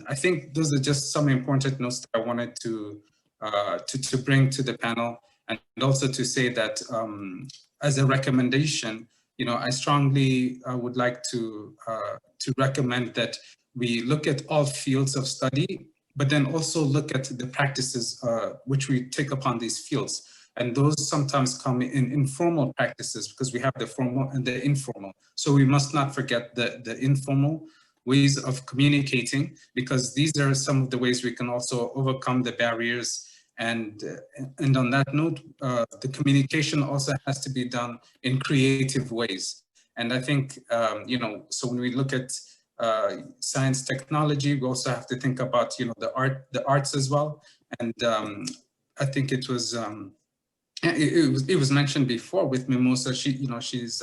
I think those are just some important notes that I wanted to bring to the panel, and also to say that as a recommendation, I strongly would like to recommend that we look at all fields of study, but then also look at the practices which we take upon these fields. And those sometimes come in informal practices, because we have the formal and the informal. So we must not forget the informal ways of communicating, because these are some of the ways we can also overcome the barriers. And on that note, the communication also has to be done in creative ways. And I think, so when we look at science, technology, we also have to think about, the arts as well. And I think it was mentioned before with Mimoza. She's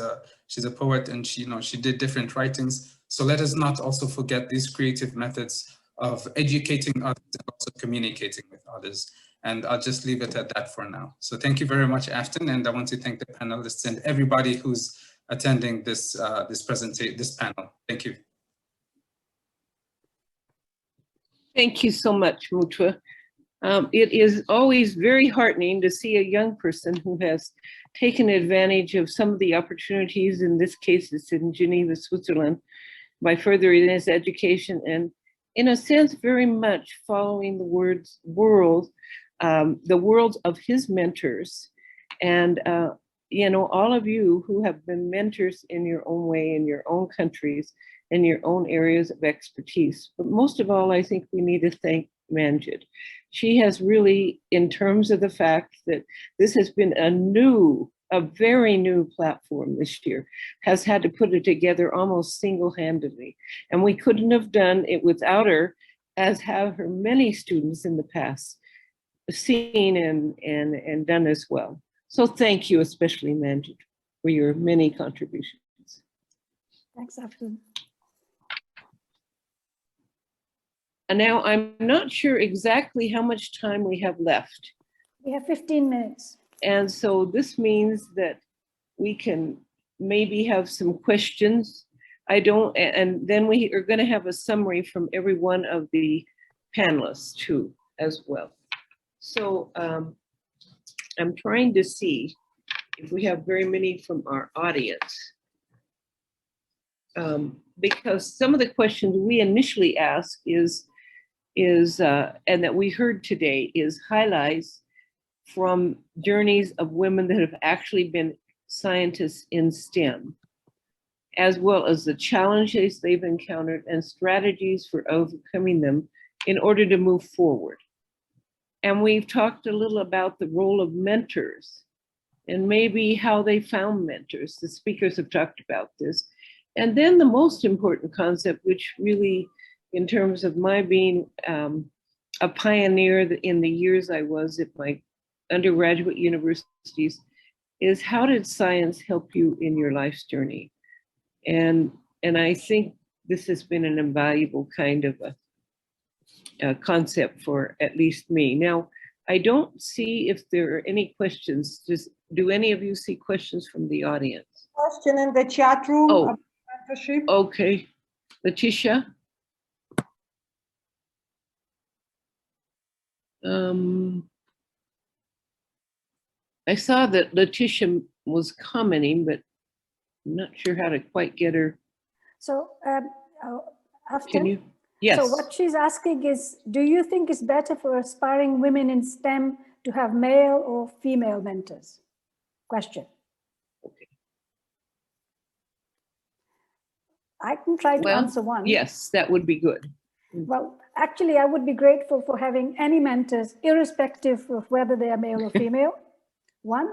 a poet, and she did different writings. So let us not also forget these creative methods of educating others and also communicating with others. And I'll just leave it at that for now. So thank you very much, Afton, and I want to thank the panelists and everybody who's attending this panel. Thank you. Thank you so much, Mutua. It is always very heartening to see a young person who has taken advantage of some of the opportunities, in this case it's in Geneva, Switzerland, by furthering his education and, in a sense, very much following the world of his mentors. And, all of you who have been mentors in your own way, in your own countries, in your own areas of expertise. But most of all, I think we need to thank Manjit. She has really, in terms of the fact that this has been a very new platform this year, has had to put it together almost single-handedly. And we couldn't have done it without her, as have her many students in the past seen and done as well. So thank you, especially Manjit, for your many contributions. Thanks, Afton. And now I'm not sure exactly how much time we have left. We have 15 minutes. And so this means that we can maybe have some questions. And then we are going to have a summary from every one of the panelists too, as well. So I'm trying to see if we have very many from our audience. Because some of the questions we initially ask is, is, and that we heard today, is highlights from journeys of women that have actually been scientists in STEM, as well as the challenges they've encountered and strategies for overcoming them in order to move forward. And we've talked a little about the role of mentors and maybe how they found mentors. The speakers have talked about this. And then the most important concept, which really, in terms of my being a pioneer in the years I was at my undergraduate universities, is how did science help you in your life's journey? And I think this has been an invaluable kind of a concept for at least me. Now, I don't see if there are any questions. Do any of you see questions from the audience? Question in the chat room. Oh, about mentorship. okay. Letitia? I saw that Letitia was commenting, but I'm not sure how to quite get her. So, Afton, Can you? Yes. So what she's asking is, do you think it's better for aspiring women in STEM to have male or female mentors? Question. Okay. I can try to answer one. Yes, that would be good. Well, actually, I would be grateful for having any mentors, irrespective of whether they are male or female. One.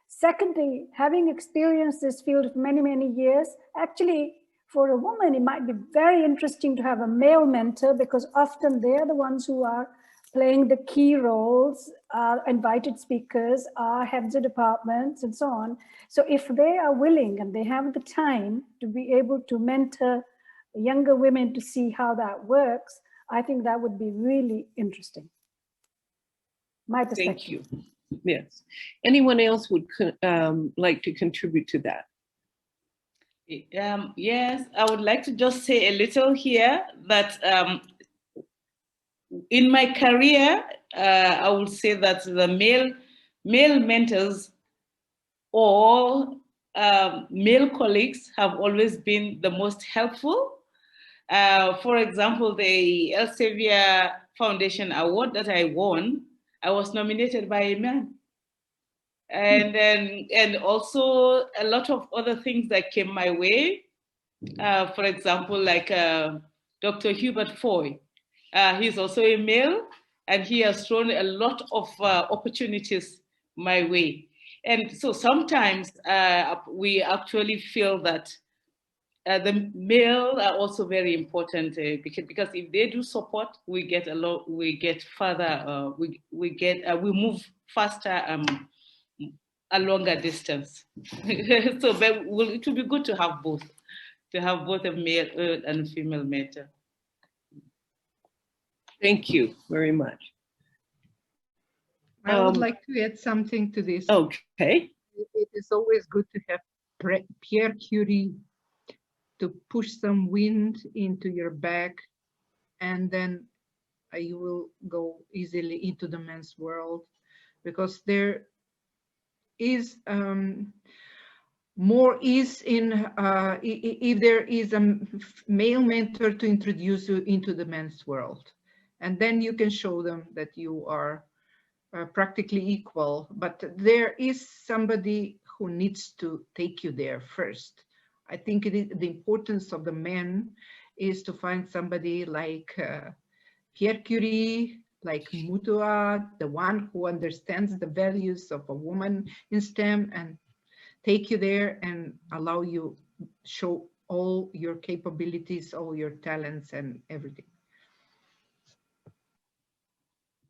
Secondly, having experienced this field for many, many years, actually, for a woman, it might be very interesting to have a male mentor because often they're the ones who are playing the key roles, are invited speakers, are heads of departments, and so on. So if they are willing and they have the time to be able to mentor younger women to see how that works, I think that would be really interesting. My perspective. Thank you. Yes. Anyone else would like to contribute to that? Yes, I would like to just say a little here that in my career, I would say that the male mentors or male colleagues have always been the most helpful. For example, the Elsevier Foundation Award that I won, I was nominated by a man. And also a lot of other things that came my way. For example, like Dr. Hubert Foy. He's also a male, and he has thrown a lot of opportunities my way. And so sometimes we actually feel that the male are also very important because if they do support, we get a lot. We get further. We move faster. A longer distance. So but it would be good to have both a male and female mentor. Thank you very much. I would like to add something to this. Okay. It is always good to have Pierre Curie to push some wind into your back, and then you will go easily into the men's world, because there is more ease in if there is a male mentor to introduce you into the men's world, and then you can show them that you are practically equal, but there is somebody who needs to take you there first. I think the importance of the men is to find somebody like Pierre Curie, like Mutua, the one who understands the values of a woman in STEM, and take you there and allow you show all your capabilities, all your talents and everything.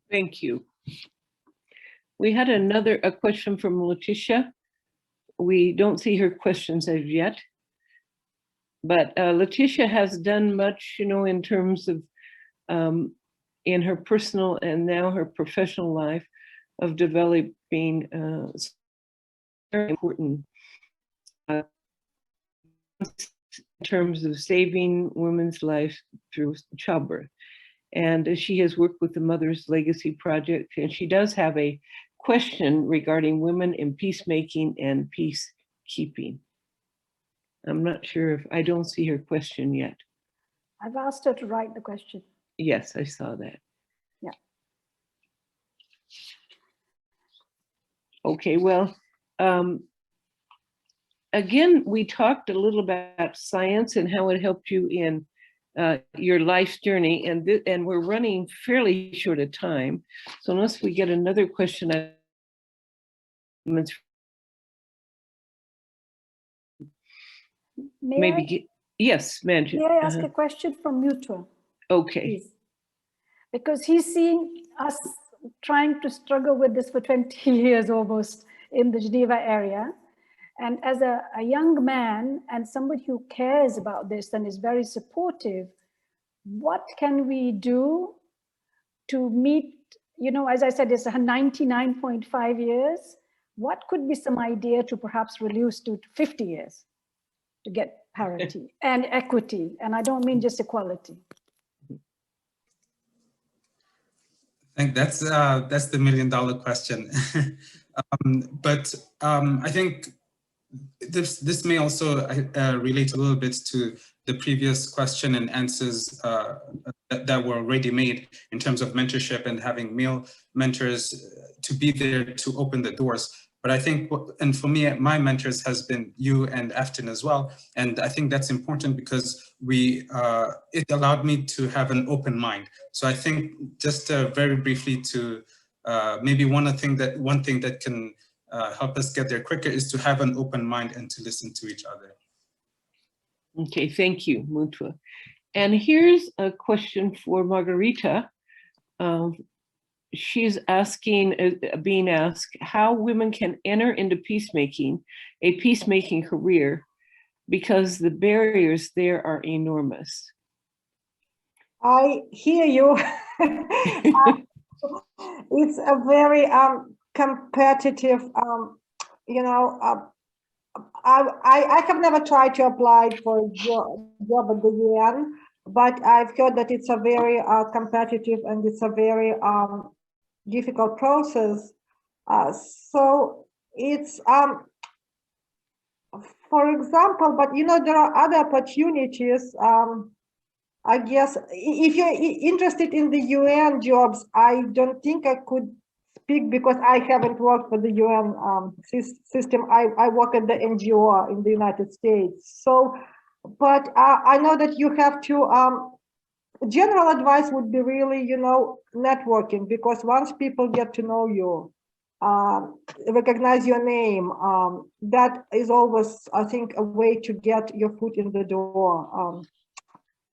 Thank you. We had a question from Letitia. We don't see her questions as yet, but Letitia has done much, in terms of in her personal and now her professional life of developing very important in terms of saving women's lives through childbirth. And she has worked with the Mother's Legacy Project, and she does have a question regarding women in peacemaking and peacekeeping. I'm not sure I don't see her question yet. I've asked her to write the question. Yes, I saw that. Okay, well, again, we talked a little about science and how it helped you in your life's journey, and we're running fairly short of time. So unless we get another question, yes, Manjit. May I ask a question from Mutua? Okay. Please. Because he's seen us trying to struggle with this for 20 years almost in the Geneva area. And as a young man and somebody who cares about this and is very supportive, what can we do to meet, you know, as I said, it's 99.5 years. What could be some idea to perhaps reduce to 50 years to get parity and equity? And I don't mean just equality. I think that's the million-dollar question. I think this may also relate a little bit to the previous question and answers that were already made in terms of mentorship and having male mentors to be there to open the doors. But I think, and for me, my mentors has been you and Afton as well. And I think that's important because it allowed me to have an open mind. So I think just very briefly to maybe one thing that can help us get there quicker is to have an open mind and to listen to each other. Okay, thank you, Mutua. And here's a question for Margarita. She's being asked how women can enter into a peacemaking career, because the barriers there are enormous. I hear you. It's a very competitive, you know, I have never tried to apply for a job at the UN, but I've heard that it's a very competitive and it's a very difficult process. So it's, for example, but you know, there are other opportunities. I guess if you're interested in the UN jobs, I don't think I could speak because I haven't worked for the UN system. I work at the NGO in the United States. So, but I know that you have to, general advice would be really, you know, networking, because once people get to know you, recognize your name, that is always, I think, a way to get your foot in the door.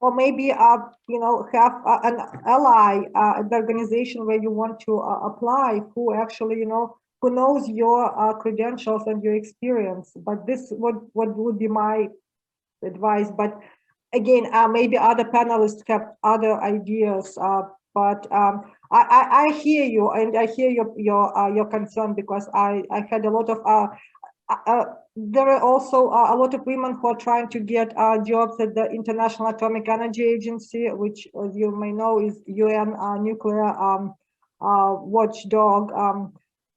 Or maybe, you know, have an ally at the organization where you want to apply, who actually, you know, who knows your credentials and your experience. But this would be my advice. But again, maybe other panelists have other ideas. But I hear you, and I hear your concern, because I had a lot of there are also a lot of women who are trying to get jobs at the International Atomic Energy Agency, which, as you may know, is UN nuclear watchdog.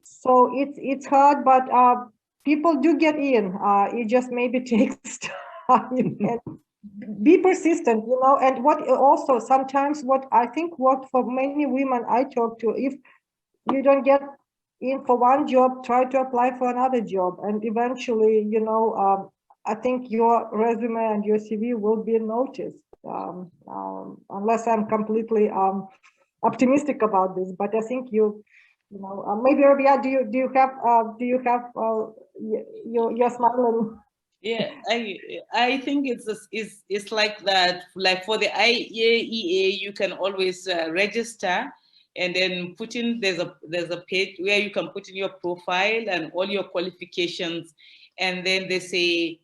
So it's hard, but people do get in. It just maybe takes time. And be persistent, you know. And what also sometimes what I think worked for many women I talk to, if you don't get in for one job, try to apply for another job, and eventually, you know, I think your resume and your CV will be noticed, unless I'm completely optimistic about this. But I think you know, maybe Rabia, do you have you're smiling? Yeah, I think it's like that. Like for the IAEA, you can always register. And then there's a page where you can put in your profile and all your qualifications, and then they say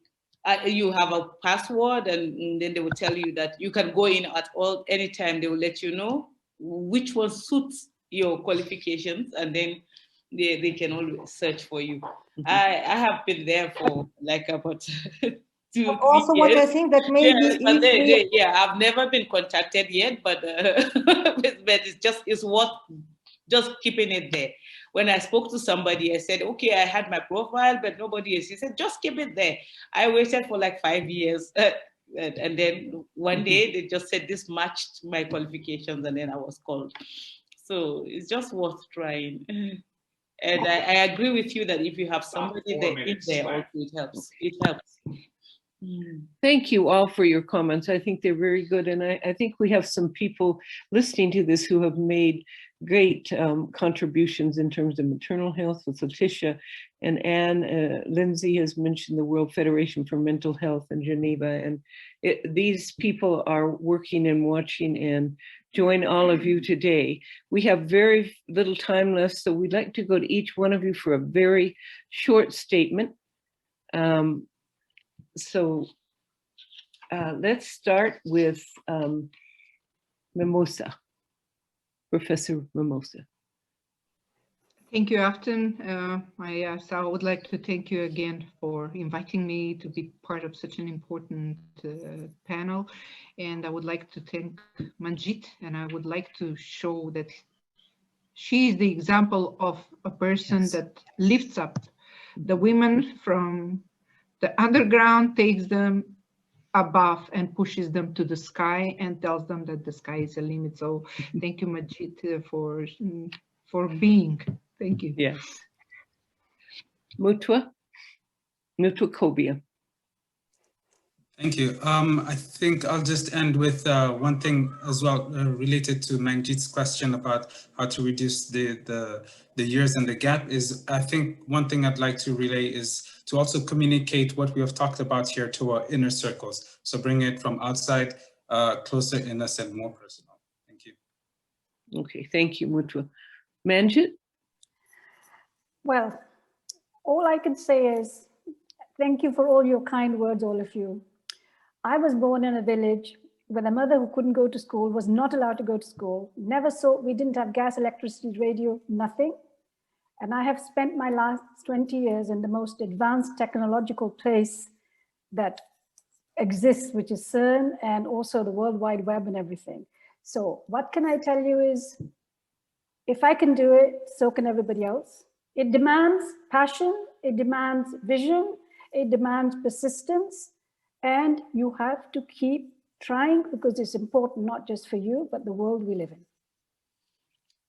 you have a password, and then they will tell you that you can go in at any time. They will let you know which one suits your qualifications, and then they can always search for you. I have been there for like about 2 also 3 what years. I think that maybe Yeah, I've never been contacted yet, but but it's worth just keeping it there. When I spoke to somebody, I said, okay, I had my profile, but nobody else. He said, just keep it there. I waited for like 5 years. And then one day they just said this matched my qualifications, and then I was called. So it's just worth trying. And I agree with you that if you have somebody there in there also, it helps. It helps. Thank you all for your comments. I think they're very good. And I think we have some people listening to this who have made great contributions in terms of maternal health with Letitia and Anne. Lindsay has mentioned the World Federation for Mental Health in Geneva. And these people are working and watching and join all of you today. We have very little time left, so we'd like to go to each one of you for a very short statement. Let's start with Mimoza, Professor Mimoza. Thank you, Afton. I would like to thank you again for inviting me to be part of such an important panel. And I would like to thank Manjit, and I would like to show that she is the example of a person that lifts up the women from the underground, takes them above and pushes them to the sky and tells them that the sky is a limit. So thank you, Manjit, for being. Thank you. Yes. Mutua Kobia. Thank you. I think I'll just end with one thing as well related to Manjit's question about how to reduce the years and the gap is, I think one thing I'd like to relay is to also communicate what we have talked about here to our inner circles. So bring it from outside, closer in us and more personal. Thank you. Okay, thank you, Mutua. Manjit? Well, all I can say is thank you for all your kind words, all of you. I was born in a village where a mother who couldn't go to school was not allowed to go to school. Never saw, we didn't have gas, electricity, radio, nothing. And I have spent my last 20 years in the most advanced technological place that exists, which is CERN, and also the World Wide Web and everything. So what can I tell you is, if I can do it, so can everybody else. It demands passion, it demands vision, it demands persistence, and you have to keep trying because it's important not just for you, but the world we live in.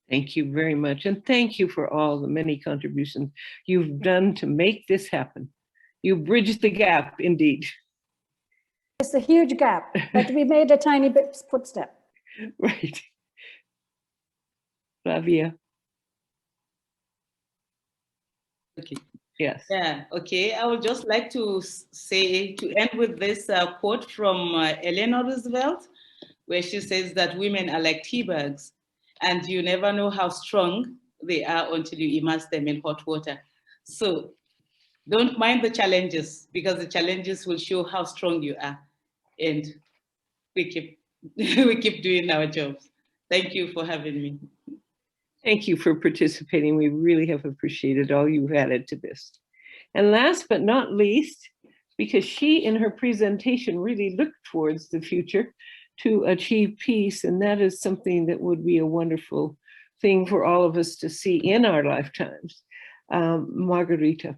Thank you very much. And thank you for all the many contributions you've done to make this happen. You bridged the gap, indeed. It's a huge gap, but we made a tiny bit footstep. Right. Rabia. Okay. Yes. Yeah, okay. I would just like to say, to end with this quote from Eleanor Roosevelt, where she says that women are like tea bags, and you never know how strong they are until you immerse them in hot water. So don't mind the challenges, because the challenges will show how strong you are. And we keep doing our jobs. Thank you for having me. Thank you for participating. We really have appreciated all you've added to this. And last but not least, because she in her presentation really looked towards the future to achieve peace, and that is something that would be a wonderful thing for all of us to see in our lifetimes. Margarita.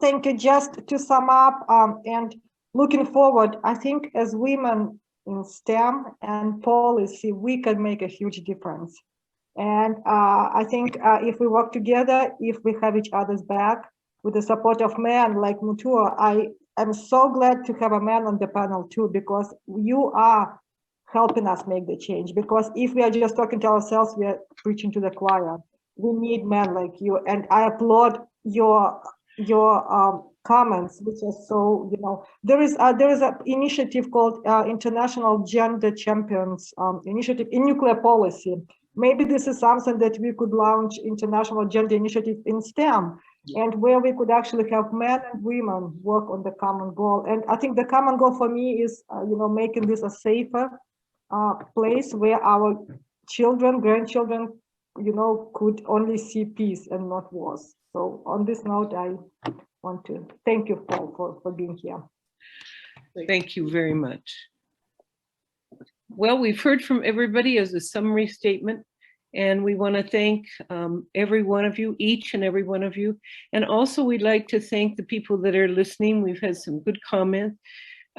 Thank you. Just to sum up and looking forward, I think as women in STEM and policy, we can make a huge difference. And I think if we work together, if we have each other's back with the support of men like Mutua, I am so glad to have a man on the panel too, because you are helping us make the change. Because if we are just talking to ourselves, we are preaching to the choir. We need men like you. And I applaud your comments, which are so, you know, there is an initiative called International Gender Champions Initiative in Nuclear Policy. Maybe this is something that we could launch, International Gender Initiative in STEM, and where we could actually have men and women work on the common goal. And I think the common goal for me is, you know, making this a safer place where our children, grandchildren, you know, could only see peace and not wars. So on this note, I want to thank you, Paul, for being here. Thank you very much. Well, we've heard from everybody as a summary statement, and we want to thank every one of you, each and every one of you. And also we'd like to thank the people that are listening. We've had some good comments.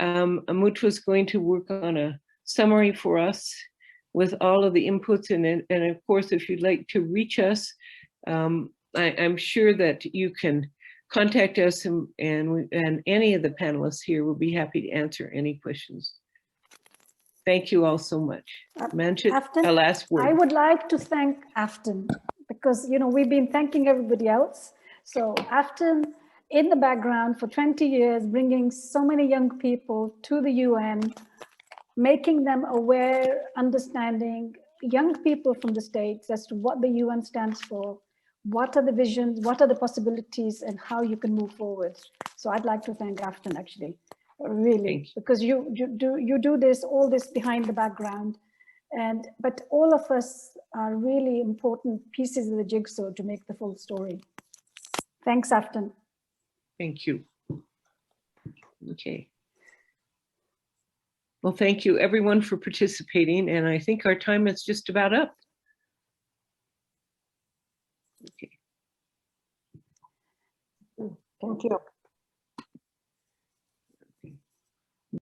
Mutua is going to work on a summary for us with all of the inputs in it. And of course, if you'd like to reach us, I'm sure that you can contact us, and any of the panelists here will be happy to answer any questions. Thank you all so much. Manjit, Afton, a last word. I would like to thank Afton because, you know, we've been thanking everybody else. So Afton, in the background for 20 years, bringing so many young people to the UN, making them aware, understanding young people from the States as to what the UN stands for, what are the visions, what are the possibilities, and how you can move forward. So I'd like to thank Afton, actually, really, because you do this, all this behind the background. But all of us are really important pieces of the jigsaw to make the full story. Thanks, Afton. Thank you. Okay. Well, thank you everyone for participating, and I think our time is just about up. Okay. Thank you.